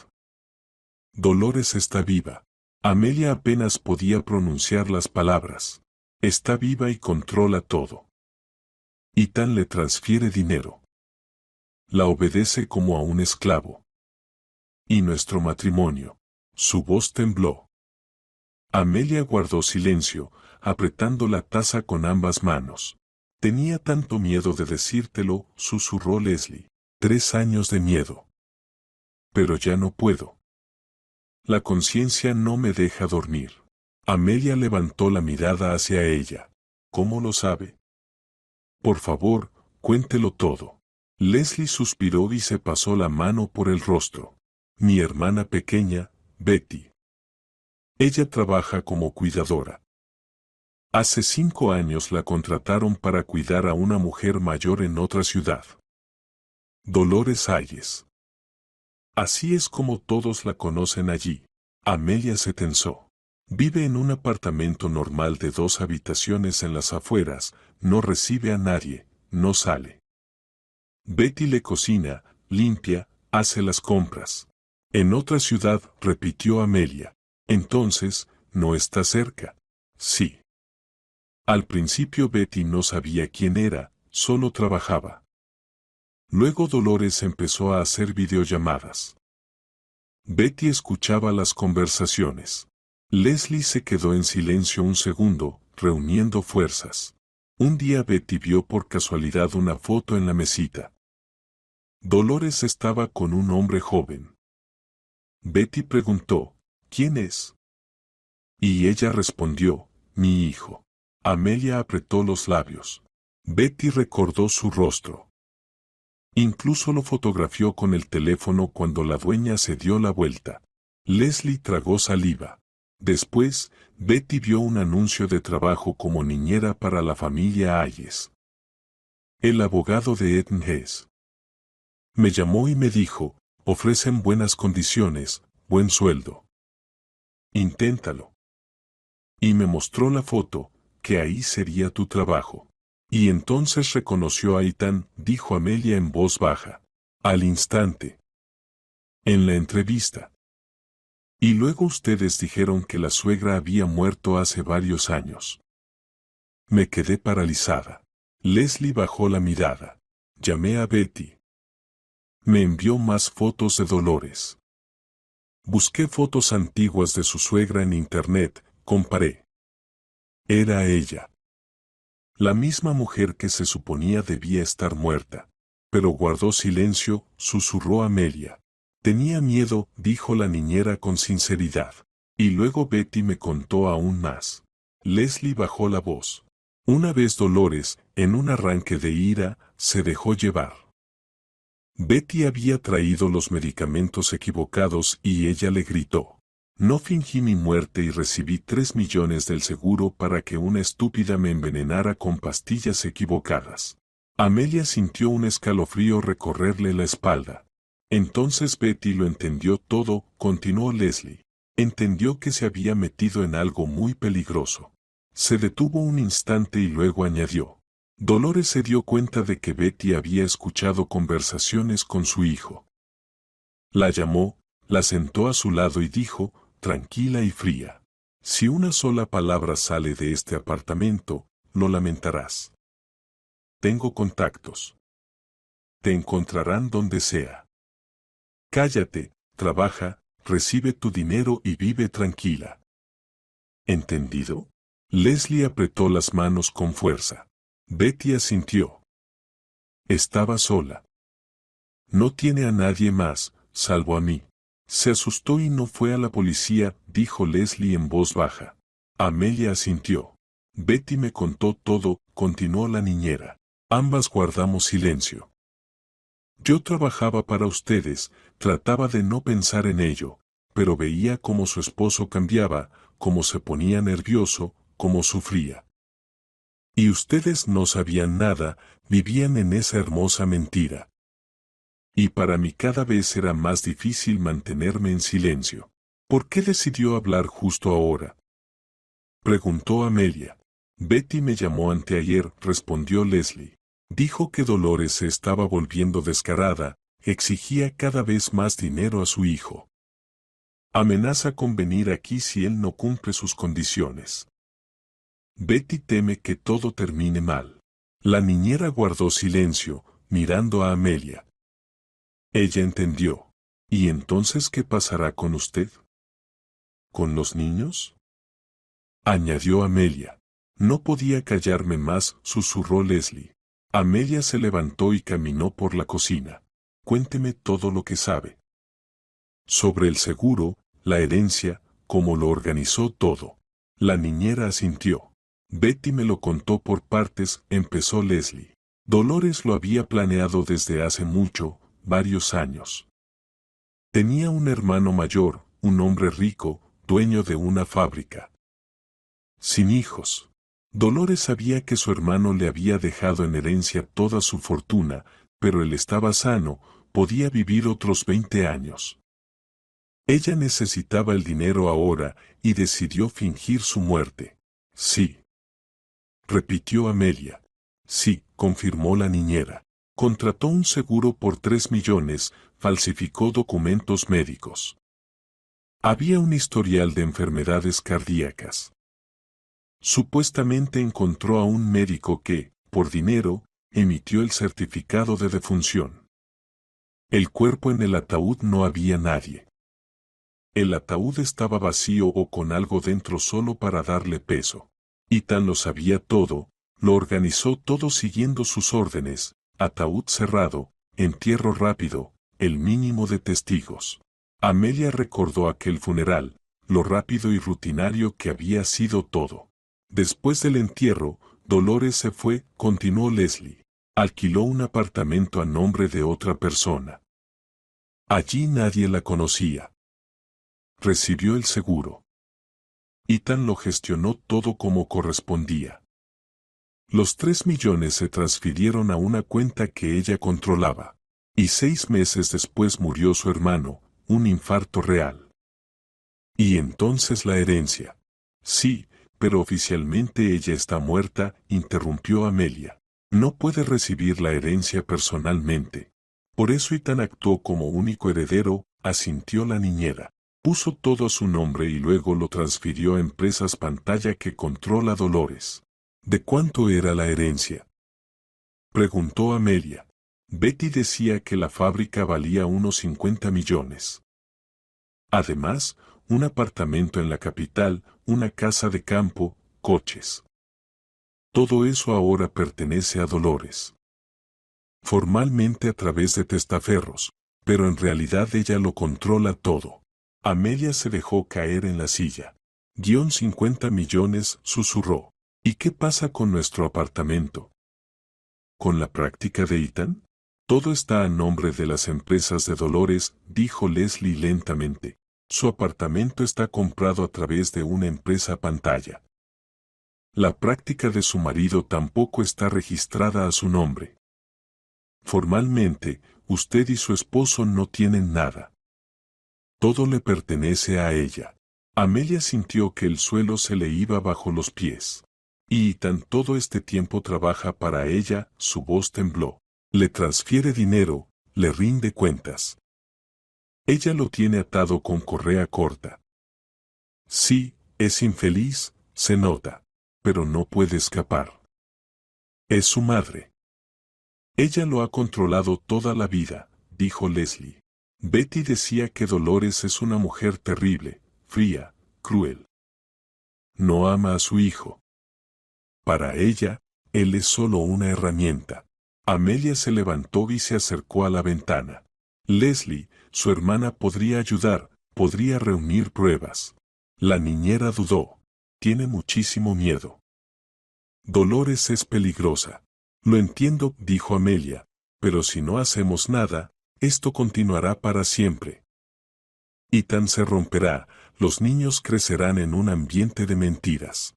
Dolores está viva. Amelia apenas podía pronunciar las palabras. Está viva y controla todo. Ethan le transfiere dinero. La obedece como a un esclavo. Y nuestro matrimonio. Su voz tembló. Amelia guardó silencio, apretando la taza con ambas manos. Tenía tanto miedo de decírtelo, susurró Leslie. 3 años de miedo. Pero ya no puedo. La conciencia no me deja dormir. Amelia levantó la mirada hacia ella. ¿Cómo lo sabe? Por favor, cuéntelo todo. Leslie suspiró y se pasó la mano por el rostro. Mi hermana pequeña, Betty. Ella trabaja como cuidadora. Hace 5 años la contrataron para cuidar a una mujer mayor en otra ciudad. Dolores Hayes. Así es como todos la conocen allí. Amelia se tensó. Vive en un apartamento normal de 2 habitaciones en las afueras, no recibe a nadie, no sale. Betty le cocina, limpia, hace las compras. En otra ciudad, repitió Amelia. Entonces, ¿no está cerca? Sí. Al principio Betty no sabía quién era, solo trabajaba. Luego Dolores empezó a hacer videollamadas. Betty escuchaba las conversaciones. Leslie se quedó en silencio un segundo, reuniendo fuerzas. Un día Betty vio por casualidad una foto en la mesita. Dolores estaba con un hombre joven. Betty preguntó, ¿quién es? Y ella respondió, mi hijo. Amelia apretó los labios. Betty recordó su rostro. Incluso lo fotografió con el teléfono cuando la dueña se dio la vuelta. Leslie tragó saliva. Después, Betty vio un anuncio de trabajo como niñera para la familia Hayes. El abogado de Eden Hess. Me llamó y me dijo, ofrecen buenas condiciones, buen sueldo. Inténtalo. Y me mostró la foto, que ahí sería tu trabajo. Y entonces reconoció a Ethan, dijo Amelia en voz baja. Al instante. En la entrevista. Y luego ustedes dijeron que la suegra había muerto hace varios años. Me quedé paralizada. Leslie bajó la mirada. Llamé a Betty. Me envió más fotos de Dolores. Busqué fotos antiguas de su suegra en internet, comparé. Era ella. La misma mujer que se suponía debía estar muerta. Pero guardó silencio, susurró Amelia. Tenía miedo, dijo la niñera con sinceridad. Y luego Betty me contó aún más. Leslie bajó la voz. Una vez Dolores, en un arranque de ira, se dejó llevar. Betty había traído los medicamentos equivocados y ella le gritó. No fingí mi muerte y recibí 3 millones del seguro para que una estúpida me envenenara con pastillas equivocadas. Amelia sintió un escalofrío recorrerle la espalda. Entonces Betty lo entendió todo, continuó Leslie. Entendió que se había metido en algo muy peligroso. Se detuvo un instante y luego añadió. Dolores se dio cuenta de que Betty había escuchado conversaciones con su hijo. La llamó, la sentó a su lado y dijo, tranquila y fría. Si una sola palabra sale de este apartamento, lo lamentarás. Tengo contactos. Te encontrarán donde sea. Cállate, trabaja, recibe tu dinero y vive tranquila. ¿Entendido? Leslie apretó las manos con fuerza. Betty asintió. Estaba sola. No tiene a nadie más, salvo a mí. Se asustó y no fue a la policía, dijo Leslie en voz baja. Amelia asintió. Betty me contó todo, continuó la niñera. Ambas guardamos silencio. Yo trabajaba para ustedes, trataba de no pensar en ello, pero veía cómo su esposo cambiaba, cómo se ponía nervioso, cómo sufría. Y ustedes no sabían nada, vivían en esa hermosa mentira. Y para mí cada vez era más difícil mantenerme en silencio. ¿Por qué decidió hablar justo ahora? Preguntó Amelia. Betty me llamó anteayer, respondió Leslie. Dijo que Dolores se estaba volviendo descarada, exigía cada vez más dinero a su hijo. Amenaza con venir aquí si él no cumple sus condiciones. Betty teme que todo termine mal. La niñera guardó silencio, mirando a Amelia. Ella entendió. ¿Y entonces qué pasará con usted? ¿Con los niños? Añadió Amelia. No podía callarme más, susurró Leslie. Amelia se levantó y caminó por la cocina. Cuénteme todo lo que sabe. Sobre el seguro, la herencia, cómo lo organizó todo. La niñera asintió. Betty me lo contó por partes, empezó Leslie. Dolores lo había planeado desde hace mucho, varios años. Tenía un hermano mayor, un hombre rico, dueño de una fábrica. Sin hijos. Dolores sabía que su hermano le había dejado en herencia toda su fortuna, pero él estaba sano, podía vivir otros 20 años. Ella necesitaba el dinero ahora y decidió fingir su muerte. Sí. Repitió Amelia. Sí, confirmó la niñera. Contrató un seguro por 3 millones, falsificó documentos médicos. Había un historial de enfermedades cardíacas. Supuestamente encontró a un médico que, por dinero, emitió el certificado de defunción. El cuerpo en el ataúd no había nadie. El ataúd estaba vacío o con algo dentro solo para darle peso. Y tan lo sabía todo, lo organizó todo siguiendo sus órdenes, ataúd cerrado, entierro rápido, el mínimo de testigos. Amelia recordó aquel funeral, lo rápido y rutinario que había sido todo. Después del entierro, Dolores se fue, continuó Leslie. Alquiló un apartamento a nombre de otra persona. Allí nadie la conocía. Recibió el seguro. Ethan lo gestionó todo como correspondía. Los 3 millones se transfirieron a una cuenta que ella controlaba. Y 6 meses después murió su hermano, un infarto real. Y entonces la herencia. Sí, pero oficialmente ella está muerta, interrumpió Amelia. No puede recibir la herencia personalmente. Por eso Ethan actuó como único heredero, asintió la niñera. Puso todo a su nombre y luego lo transfirió a Empresas Pantalla que controla Dolores. ¿De cuánto era la herencia?, preguntó Amelia. Betty decía que la fábrica valía unos 50 millones. Además, un apartamento en la capital, una casa de campo, coches. Todo eso ahora pertenece a Dolores. Formalmente a través de testaferros, pero en realidad ella lo controla todo. Amelia se dejó caer en la silla. —50 millones, susurró. ¿Y qué pasa con nuestro apartamento? ¿Con la práctica de Ethan? Todo está a nombre de las empresas de Dolores, dijo Leslie lentamente. Su apartamento está comprado a través de una empresa Pantalla. La práctica de su marido tampoco está registrada a su nombre. Formalmente, usted y su esposo no tienen nada. Todo le pertenece a ella. Amelia sintió que el suelo se le iba bajo los pies. Y Ethan todo este tiempo trabaja para ella, su voz tembló. Le transfiere dinero, le rinde cuentas. Ella lo tiene atado con correa corta. Sí, es infeliz, se nota, pero no puede escapar. Es su madre. Ella lo ha controlado toda la vida, dijo Leslie. Betty decía que Dolores es una mujer terrible, fría, cruel. No ama a su hijo. Para ella, él es solo una herramienta. Amelia se levantó y se acercó a la ventana. Leslie, su hermana podría ayudar, podría reunir pruebas. La niñera dudó. Tiene muchísimo miedo. Dolores es peligrosa. Lo entiendo, dijo Amelia, pero si no hacemos nada, esto continuará para siempre. Ethan se romperá, los niños crecerán en un ambiente de mentiras.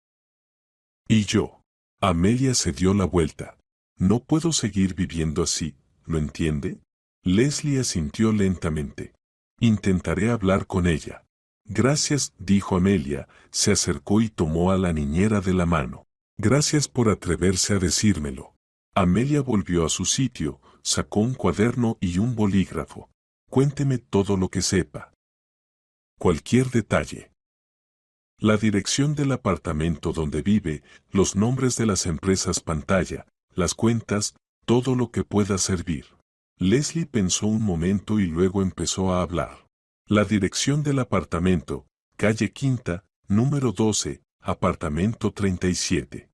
Y yo. Amelia se dio la vuelta. No puedo seguir viviendo así, ¿lo entiende? Leslie asintió lentamente. Intentaré hablar con ella. Gracias, dijo Amelia, se acercó y tomó a la niñera de la mano. Gracias por atreverse a decírmelo. Amelia volvió a su sitio, sacó un cuaderno y un bolígrafo. Cuénteme todo lo que sepa. Cualquier detalle. La dirección del apartamento donde vive, los nombres de las empresas Pantalla, las cuentas, todo lo que pueda servir. Leslie pensó un momento y luego empezó a hablar. La dirección del apartamento, calle Quinta, número 12, apartamento 37.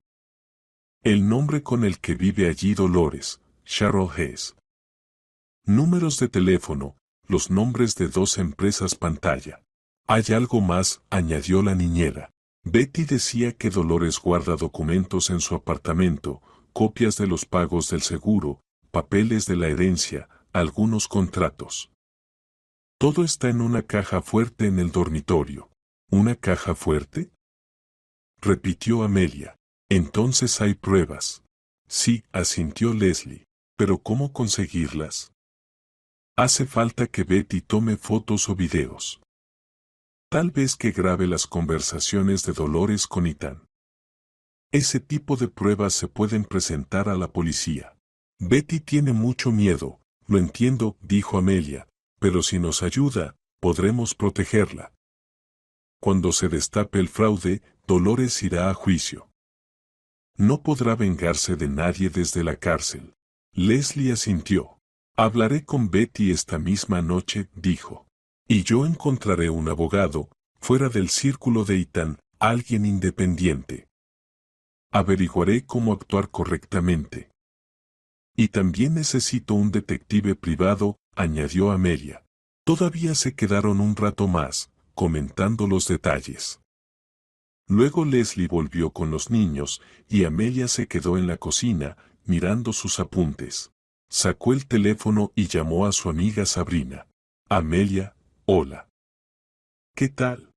El nombre con el que vive allí Dolores, Cheryl Hess. Números de teléfono, los nombres de 2 empresas Pantalla. Hay algo más, añadió la niñera. Betty decía que Dolores guarda documentos en su apartamento, copias de los pagos del seguro, papeles de la herencia, algunos contratos. Todo está en una caja fuerte en el dormitorio. ¿Una caja fuerte?, repitió Amelia. Entonces hay pruebas. Sí, asintió Leslie. Pero ¿cómo conseguirlas? Hace falta que Betty tome fotos o videos. Tal vez que grabe las conversaciones de Dolores con Ethan. Ese tipo de pruebas se pueden presentar a la policía. Betty tiene mucho miedo, lo entiendo, dijo Amelia, pero si nos ayuda, podremos protegerla. Cuando se destape el fraude, Dolores irá a juicio. No podrá vengarse de nadie desde la cárcel. Leslie asintió. Hablaré con Betty esta misma noche, dijo. Y yo encontraré un abogado, fuera del círculo de Ethan, alguien independiente. Averiguaré cómo actuar correctamente. Y también necesito un detective privado, añadió Amelia. Todavía se quedaron un rato más, comentando los detalles. Luego Leslie volvió con los niños, y Amelia se quedó en la cocina, mirando sus apuntes. Sacó el teléfono y llamó a su amiga Sabrina. Amelia, hola. ¿Qué tal?,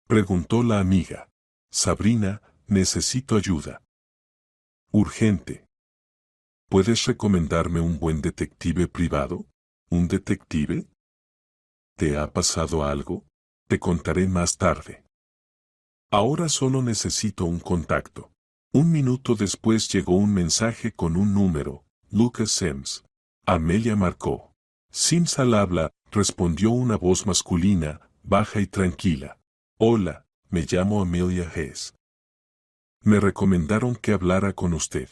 preguntó la amiga. Sabrina, necesito ayuda. Urgente. ¿Puedes recomendarme un buen detective privado? ¿Un detective? ¿Te ha pasado algo? Te contaré más tarde. Ahora solo necesito un contacto. Un minuto después llegó un mensaje con un número, Lucas Sims. Amelia marcó. Sims al habla, respondió una voz masculina, baja y tranquila. Hola, me llamo Amelia Hess. Me recomendaron que hablara con usted.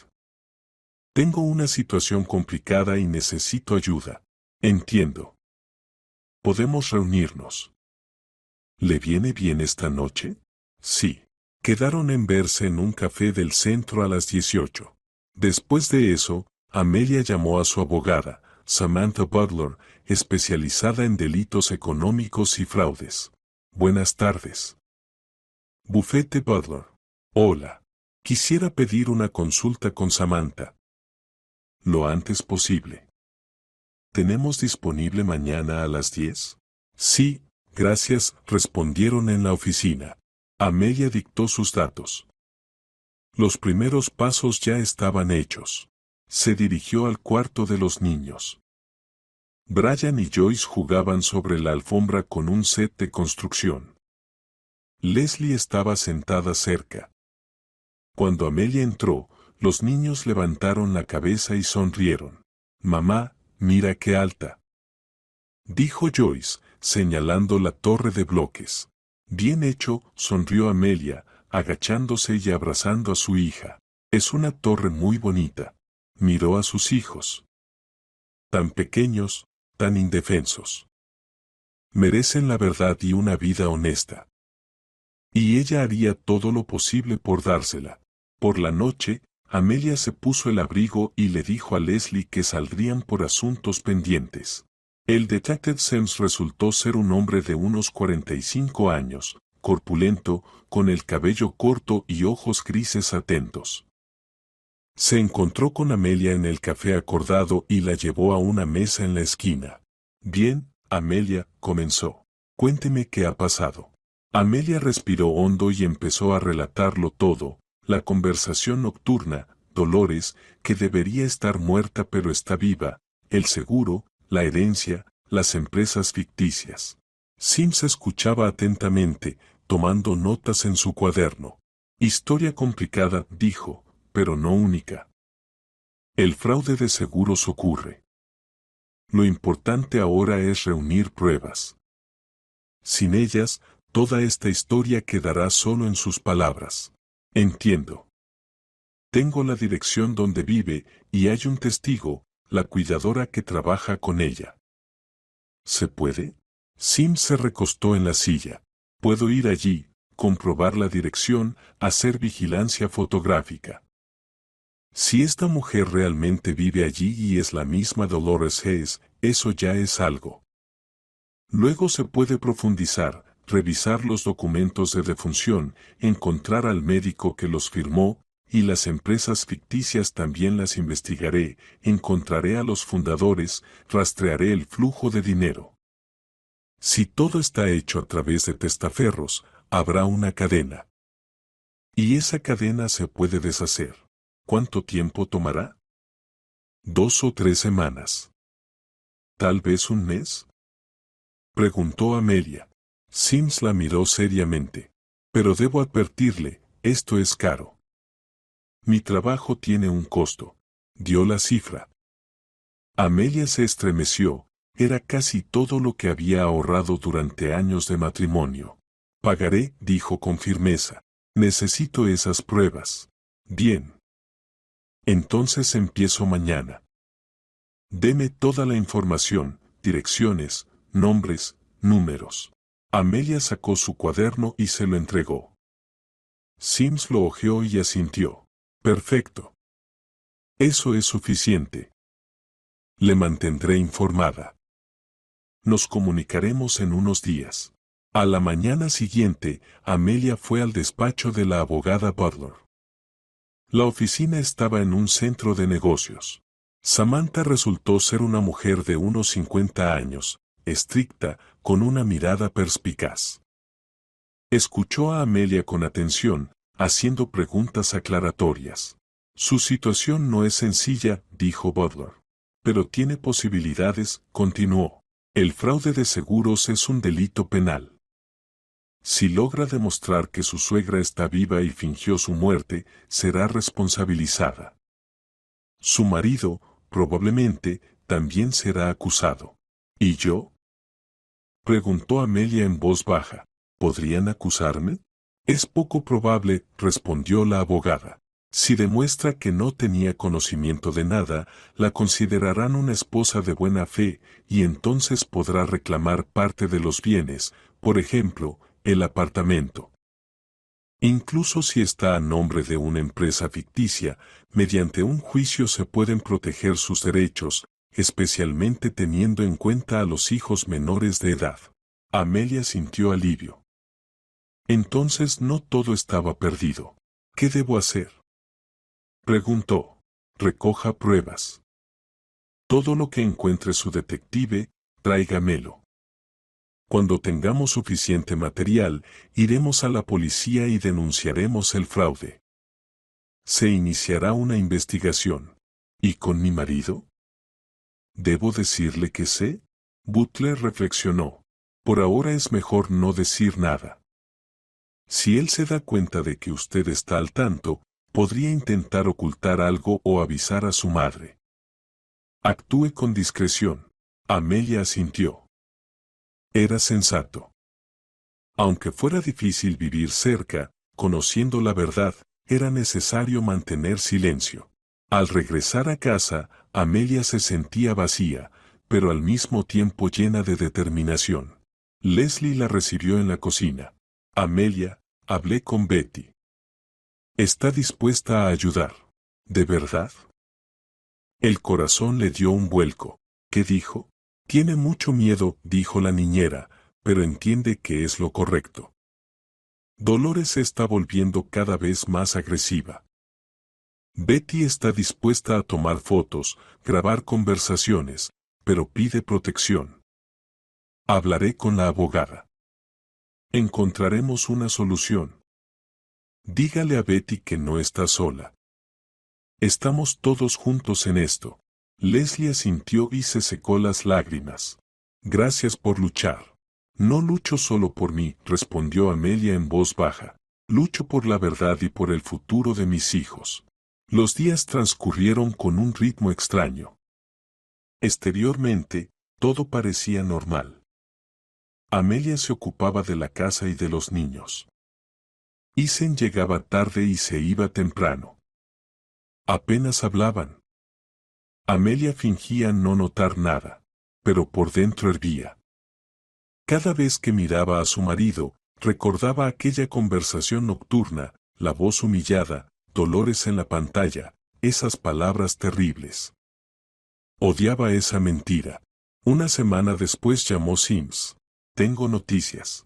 Tengo una situación complicada y necesito ayuda. Entiendo. ¿Podemos reunirnos? ¿Le viene bien esta noche? Sí. Quedaron en verse en un café del centro a las 18. Después de eso, Amelia llamó a su abogada, Samantha Butler, especializada en delitos económicos y fraudes. Buenas tardes. Bufete Butler. Hola. Quisiera pedir una consulta con Samantha. Lo antes posible. ¿Tenemos disponible mañana a las 10? Sí, gracias, respondieron en la oficina. Amelia dictó sus datos. Los primeros pasos ya estaban hechos. Se dirigió al cuarto de los niños. Brian y Joyce jugaban sobre la alfombra con un set de construcción. Leslie estaba sentada cerca. Cuando Amelia entró, los niños levantaron la cabeza y sonrieron. Mamá, mira qué alta, dijo Joyce, señalando la torre de bloques. Bien hecho, sonrió Amelia, agachándose y abrazando a su hija. Es una torre muy bonita. Miró a sus hijos. Tan pequeños, tan indefensos. Merecen la verdad y una vida honesta. Y ella haría todo lo posible por dársela. Por la noche, Amelia se puso el abrigo y le dijo a Leslie que saldrían por asuntos pendientes. El detective Sims resultó ser un hombre de unos 45 años, corpulento, con el cabello corto y ojos grises atentos. Se encontró con Amelia en el café acordado y la llevó a una mesa en la esquina. Bien, Amelia, comenzó. Cuénteme qué ha pasado. Amelia respiró hondo y empezó a relatarlo todo, la conversación nocturna, Dolores, que debería estar muerta pero está viva, el seguro, la herencia, las empresas ficticias. Sims escuchaba atentamente, tomando notas en su cuaderno. Historia complicada, dijo, pero no única. El fraude de seguros ocurre. Lo importante ahora es reunir pruebas. Sin ellas, toda esta historia quedará solo en sus palabras. Entiendo. Tengo la dirección donde vive y hay un testigo, la cuidadora que trabaja con ella. ¿Se puede? Sim se recostó en la silla. Puedo ir allí, comprobar la dirección, hacer vigilancia fotográfica. Si esta mujer realmente vive allí y es la misma Dolores Hess, eso ya es algo. Luego se puede profundizar, revisar los documentos de defunción, encontrar al médico que los firmó, y las empresas ficticias también las investigaré, encontraré a los fundadores, rastrearé el flujo de dinero. Si todo está hecho a través de testaferros, habrá una cadena. Y esa cadena se puede deshacer. ¿Cuánto tiempo tomará? 2 o 3 semanas. ¿Tal vez un mes? Preguntó Amelia. Sims la miró seriamente. Pero debo advertirle, esto es caro. Mi trabajo tiene un costo. Dio la cifra. Amelia se estremeció, era casi todo lo que había ahorrado durante años de matrimonio. Pagaré, dijo con firmeza. Necesito esas pruebas. Bien. Entonces empiezo mañana. Deme toda la información, direcciones, nombres, números. Amelia sacó su cuaderno y se lo entregó. Sims lo hojeó y asintió. Perfecto. Eso es suficiente. Le mantendré informada. Nos comunicaremos en unos días. A la mañana siguiente, Amelia fue al despacho de la abogada Butler. La oficina estaba en un centro de negocios. Samantha resultó ser una mujer de unos 50 años, estricta, con una mirada perspicaz. Escuchó a Amelia con atención, haciendo preguntas aclaratorias. Su situación no es sencilla, dijo Butler. Pero tiene posibilidades, continuó. El fraude de seguros es un delito penal. Si logra demostrar que su suegra está viva y fingió su muerte, será responsabilizada. Su marido, probablemente, también será acusado. ¿Y yo? Preguntó Amelia en voz baja. ¿Podrían acusarme? Es poco probable, respondió la abogada. Si demuestra que no tenía conocimiento de nada, la considerarán una esposa de buena fe, y entonces podrá reclamar parte de los bienes, por ejemplo, el apartamento. Incluso si está a nombre de una empresa ficticia, mediante un juicio se pueden proteger sus derechos, especialmente teniendo en cuenta a los hijos menores de edad. Amelia sintió alivio. Entonces no todo estaba perdido. ¿Qué debo hacer? Preguntó. Recoja pruebas. Todo lo que encuentre su detective, tráigamelo. Cuando tengamos suficiente material, iremos a la policía y denunciaremos el fraude. Se iniciará una investigación. ¿Y con mi marido? ¿Debo decirle que sé? Butler reflexionó. Por ahora es mejor no decir nada. Si él se da cuenta de que usted está al tanto, podría intentar ocultar algo o avisar a su madre. Actúe con discreción. Amelia asintió. Era sensato. Aunque fuera difícil vivir cerca, conociendo la verdad, era necesario mantener silencio. Al regresar a casa, Amelia se sentía vacía, pero al mismo tiempo llena de determinación. Leslie la recibió en la cocina. Amelia, hablé con Betty. Está dispuesta a ayudar. ¿De verdad? El corazón le dio un vuelco. ¿Qué dijo? Tiene mucho miedo, dijo la niñera, pero entiende que es lo correcto. Dolores se está volviendo cada vez más agresiva. Betty está dispuesta a tomar fotos, grabar conversaciones, pero pide protección. Hablaré con la abogada. Encontraremos una solución. Dígale a Betty que no está sola. Estamos todos juntos en esto. Leslie asintió y se secó las lágrimas. Gracias por luchar. No lucho solo por mí, respondió Amelia en voz baja. Lucho por la verdad y por el futuro de mis hijos. Los días transcurrieron con un ritmo extraño. Exteriormente, todo parecía normal. Amelia se ocupaba de la casa y de los niños. Isen llegaba tarde y se iba temprano. Apenas hablaban. Amelia fingía no notar nada, pero por dentro hervía. Cada vez que miraba a su marido, recordaba aquella conversación nocturna, la voz humillada, Dolores en la pantalla, esas palabras terribles. Odiaba esa mentira. Una semana después llamó Sims. Tengo noticias.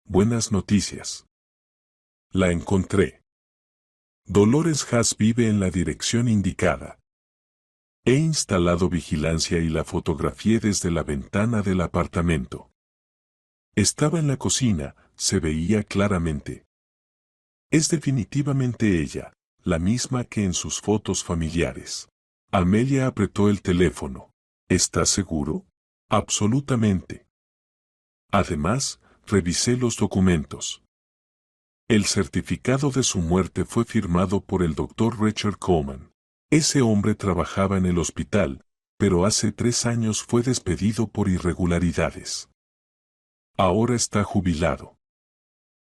Buenas noticias. La encontré. Dolores Haas vive en la dirección indicada. He instalado vigilancia y la fotografié desde la ventana del apartamento. Estaba en la cocina, se veía claramente. Es definitivamente ella, la misma que en sus fotos familiares. Amelia apretó el teléfono. ¿Estás seguro? Absolutamente. Además, revisé los documentos. El certificado de su muerte fue firmado por el Dr. Richard Coleman. Ese hombre trabajaba en el hospital, pero hace 3 años fue despedido por irregularidades. Ahora está jubilado.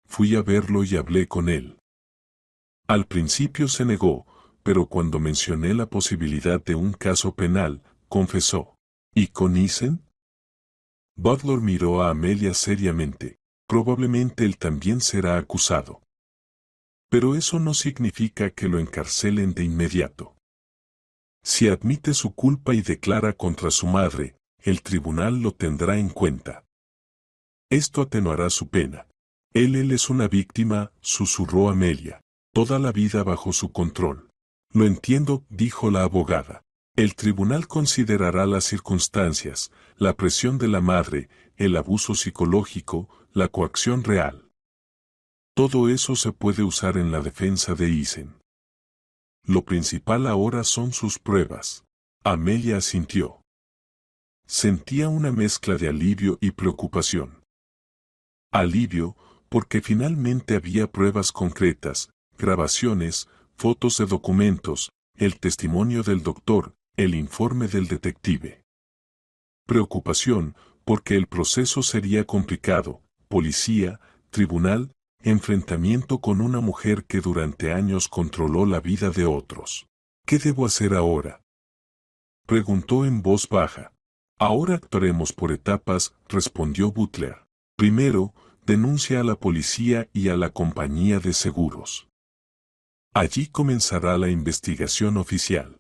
Fui a verlo y hablé con él. Al principio se negó, pero cuando mencioné la posibilidad de un caso penal, confesó. ¿Y con Isen? Butler miró a Amelia seriamente. Probablemente él también será acusado. Pero eso no significa que lo encarcelen de inmediato. Si admite su culpa y declara contra su madre, el tribunal lo tendrá en cuenta. Esto atenuará su pena. Él es una víctima, susurró Amelia. Toda la vida bajo su control. Lo entiendo, dijo la abogada. El tribunal considerará las circunstancias, la presión de la madre, el abuso psicológico, la coacción real. Todo eso se puede usar en la defensa de Isen. Lo principal ahora son sus pruebas. Amelia asintió. Sentía una mezcla de alivio y preocupación. Alivio, porque finalmente había pruebas concretas, grabaciones, fotos de documentos, el testimonio del doctor, el informe del detective. Preocupación, porque el proceso sería complicado, policía, tribunal, enfrentamiento con una mujer que durante años controló la vida de otros. ¿Qué debo hacer ahora?, preguntó en voz baja. Ahora actuaremos por etapas, respondió Butler. Primero, denuncia a la policía y a la compañía de seguros. Allí comenzará la investigación oficial.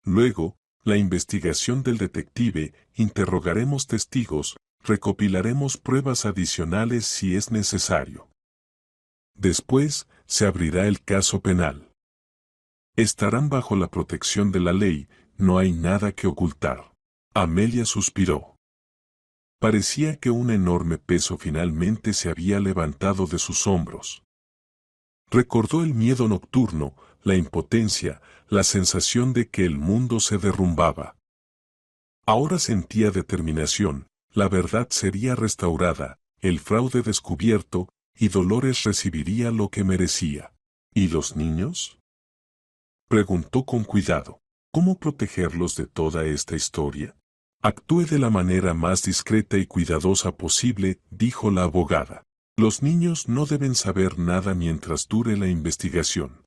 Luego, la investigación del detective, interrogaremos testigos, recopilaremos pruebas adicionales si es necesario. Después, se abrirá el caso penal. Estarán bajo la protección de la ley, no hay nada que ocultar. Amelia suspiró. Parecía que un enorme peso finalmente se había levantado de sus hombros. Recordó el miedo nocturno, la impotencia, la sensación de que el mundo se derrumbaba. Ahora sentía determinación, la verdad sería restaurada, el fraude descubierto, y Dolores recibiría lo que merecía. ¿Y los niños?, preguntó con cuidado. ¿Cómo protegerlos de toda esta historia? Actúe de la manera más discreta y cuidadosa posible, dijo la abogada. Los niños no deben saber nada mientras dure la investigación.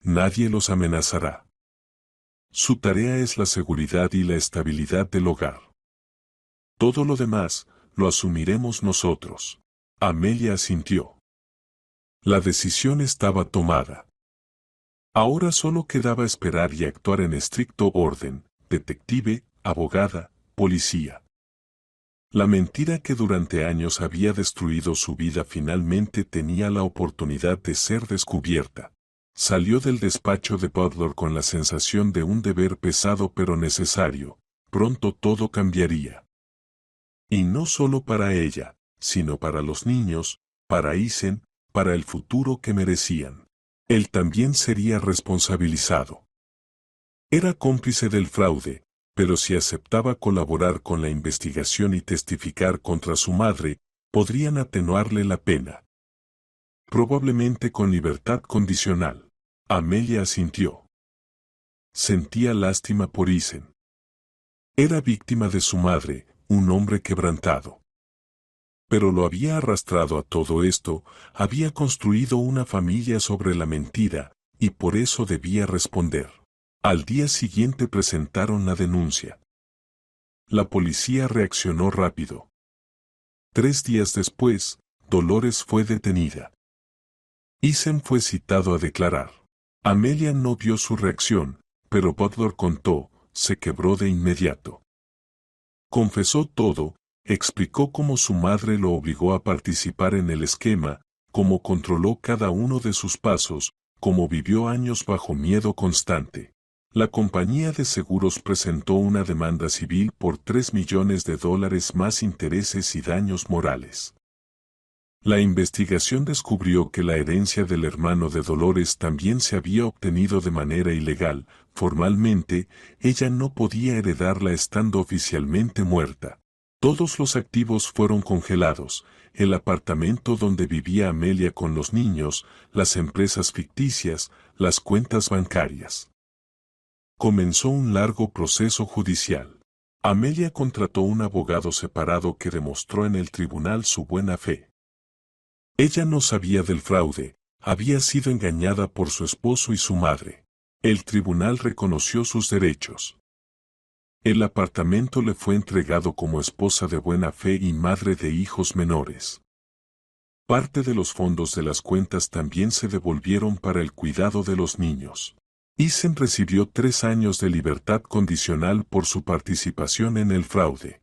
Nadie los amenazará. Su tarea es la seguridad y la estabilidad del hogar. Todo lo demás, lo asumiremos nosotros. Amelia asintió. La decisión estaba tomada. Ahora solo quedaba esperar y actuar en estricto orden, detective, abogada, policía. La mentira que durante años había destruido su vida finalmente tenía la oportunidad de ser descubierta. Salió del despacho de Butler con la sensación de un deber pesado pero necesario. Pronto todo cambiaría. Y no solo para ella, sino para los niños, para Eisen, para el futuro que merecían. Él también sería responsabilizado. Era cómplice del fraude, pero si aceptaba colaborar con la investigación y testificar contra su madre, podrían atenuarle la pena. Probablemente con libertad condicional. Amelia asintió. Sentía lástima por Eisen. Era víctima de su madre, un hombre quebrantado. Pero lo había arrastrado a todo esto, había construido una familia sobre la mentira, y por eso debía responder. Al día siguiente presentaron la denuncia. La policía reaccionó rápido. 3 días después, Dolores fue detenida. Eisen fue citado a declarar. Amelia no vio su reacción, pero Butler contó, se quebró de inmediato. Confesó todo, explicó cómo su madre lo obligó a participar en el esquema, cómo controló cada uno de sus pasos, cómo vivió años bajo miedo constante. La compañía de seguros presentó una demanda civil por $3 millones más intereses y daños morales. La investigación descubrió que la herencia del hermano de Dolores también se había obtenido de manera ilegal. Formalmente, ella no podía heredarla estando oficialmente muerta. Todos los activos fueron congelados, el apartamento donde vivía Amelia con los niños, las empresas ficticias, las cuentas bancarias. Comenzó un largo proceso judicial. Amelia contrató un abogado separado que demostró en el tribunal su buena fe. Ella no sabía del fraude, había sido engañada por su esposo y su madre. El tribunal reconoció sus derechos. El apartamento le fue entregado como esposa de buena fe y madre de hijos menores. Parte de los fondos de las cuentas también se devolvieron para el cuidado de los niños. Eisen recibió 3 años de libertad condicional por su participación en el fraude.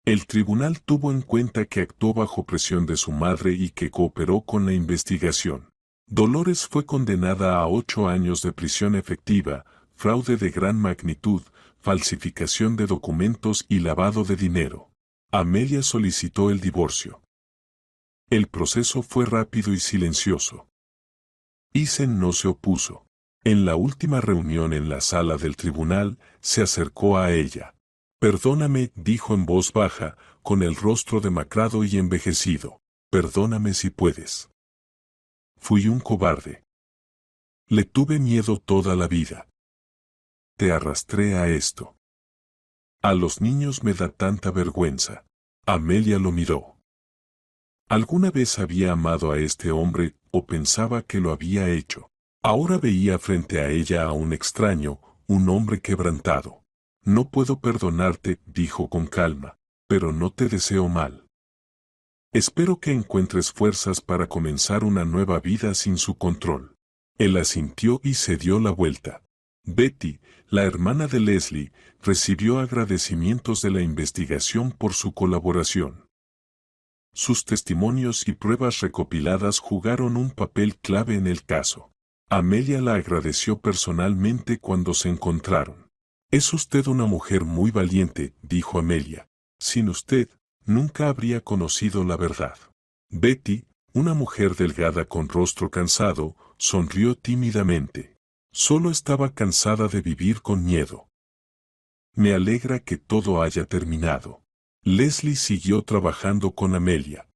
El tribunal tuvo en cuenta que actuó bajo presión de su madre y que cooperó con la investigación. Dolores fue condenada a 8 años de prisión efectiva, fraude de gran magnitud, falsificación de documentos y lavado de dinero. Amelia solicitó el divorcio. El proceso fue rápido y silencioso. Eisen no se opuso. En la última reunión en la sala del tribunal, se acercó a ella. Perdóname, dijo en voz baja, con el rostro demacrado y envejecido. Perdóname si puedes. Fui un cobarde. Le tuve miedo toda la vida. Te arrastré a esto. A los niños me da tanta vergüenza. Amelia lo miró. ¿Alguna vez había amado a este hombre o pensaba que lo había hecho? Ahora veía frente a ella a un extraño, un hombre quebrantado. No puedo perdonarte, dijo con calma, pero no te deseo mal. Espero que encuentres fuerzas para comenzar una nueva vida sin su control. Él asintió y se dio la vuelta. Betty, la hermana de Leslie, recibió agradecimientos de la investigación por su colaboración. Sus testimonios y pruebas recopiladas jugaron un papel clave en el caso. Amelia la agradeció personalmente cuando se encontraron. Es usted una mujer muy valiente, dijo Amelia. Sin usted, nunca habría conocido la verdad. Betty, una mujer delgada con rostro cansado, sonrió tímidamente. Solo estaba cansada de vivir con miedo. Me alegra que todo haya terminado. Leslie siguió trabajando con Amelia.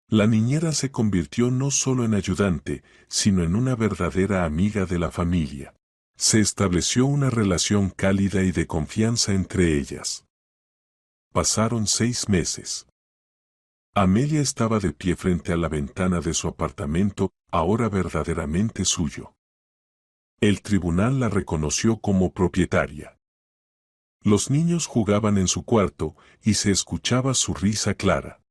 La niñera se convirtió no solo en ayudante, sino en una verdadera amiga de la familia. Se estableció una relación cálida y de confianza entre ellas. Pasaron 6 meses. Amelia estaba de pie frente a la ventana de su apartamento, ahora verdaderamente suyo. El tribunal la reconoció como propietaria. Los niños jugaban en su cuarto y se escuchaba su risa clara.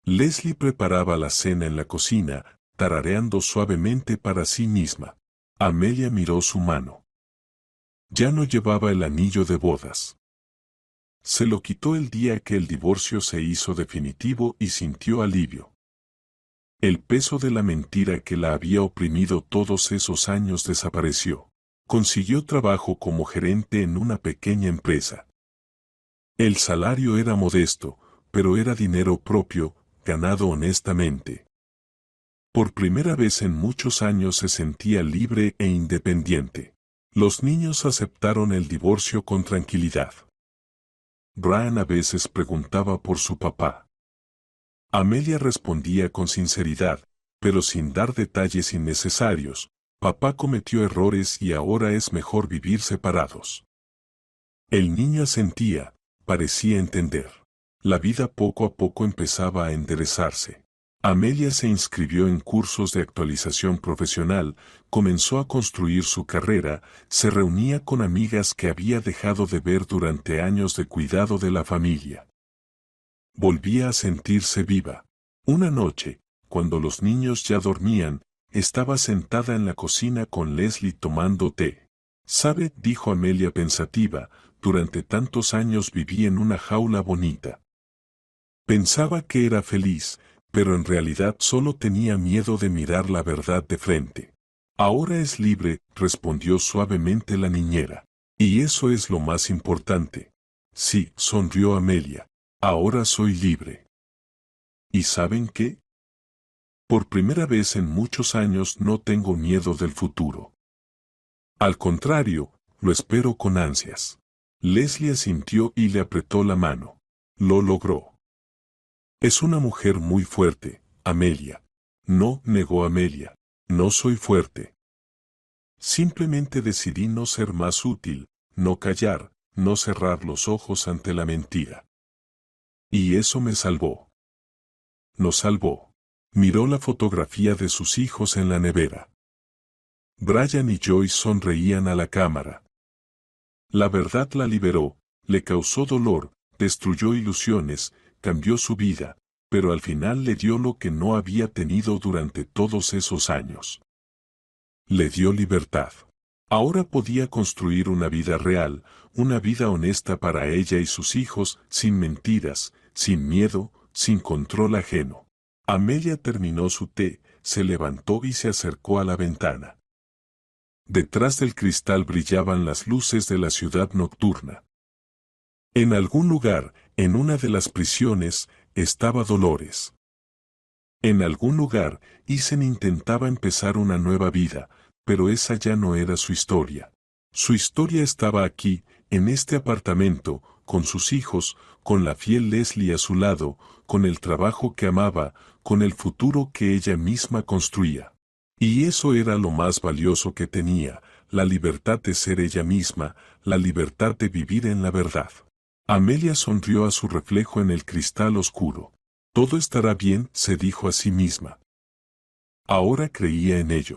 Leslie preparaba la cena en la cocina, tarareando suavemente para sí misma. Amelia miró su mano. Ya no llevaba el anillo de bodas. Se lo quitó el día que el divorcio se hizo definitivo y sintió alivio. El peso de la mentira que la había oprimido todos esos años desapareció. Consiguió trabajo como gerente en una pequeña empresa. El salario era modesto, pero era dinero propio, ganado honestamente. Por primera vez en muchos años se sentía libre e independiente. Los niños aceptaron el divorcio con tranquilidad. Brian a veces preguntaba por su papá. Amelia respondía con sinceridad, pero sin dar detalles innecesarios. Papá cometió errores y ahora es mejor vivir separados. El niño asentía, parecía entender. La vida poco a poco empezaba a enderezarse. Amelia se inscribió en cursos de actualización profesional, comenzó a construir su carrera, se reunía con amigas que había dejado de ver durante años de cuidado de la familia. Volvía a sentirse viva. Una noche, cuando los niños ya dormían, estaba sentada en la cocina con Leslie tomando té. «¿Sabe?», dijo Amelia pensativa, «durante tantos años viví en una jaula bonita. Pensaba que era feliz, pero en realidad solo tenía miedo de mirar la verdad de frente». «Ahora es libre», respondió suavemente la niñera. «Y eso es lo más importante». «Sí», sonrió Amelia. «Ahora soy libre». ¿Y saben qué? Por primera vez en muchos años no tengo miedo del futuro. Al contrario, lo espero con ansias. Leslie asintió y le apretó la mano. Lo logró. Es una mujer muy fuerte, Amelia. No, negó Amelia. No soy fuerte. Simplemente decidí no ser más útil, no callar, no cerrar los ojos ante la mentira. Y eso me salvó. Nos salvó. Miró la fotografía de sus hijos en la nevera. Brian y Joyce sonreían a la cámara. La verdad la liberó, le causó dolor, destruyó ilusiones, cambió su vida, pero al final le dio lo que no había tenido durante todos esos años. Le dio libertad. Ahora podía construir una vida real, una vida honesta para ella y sus hijos, sin mentiras, sin miedo, sin control ajeno. Amelia terminó su té, se levantó y se acercó a la ventana. Detrás del cristal brillaban las luces de la ciudad nocturna. En algún lugar, en una de las prisiones, estaba Dolores. En algún lugar, Isen intentaba empezar una nueva vida, pero esa ya no era su historia. Su historia estaba aquí, en este apartamento, con sus hijos, con la fiel Leslie a su lado, con el trabajo que amaba, con el futuro que ella misma construía. Y eso era lo más valioso que tenía, la libertad de ser ella misma, la libertad de vivir en la verdad. Amelia sonrió a su reflejo en el cristal oscuro. Todo estará bien, se dijo a sí misma. Ahora creía en ello.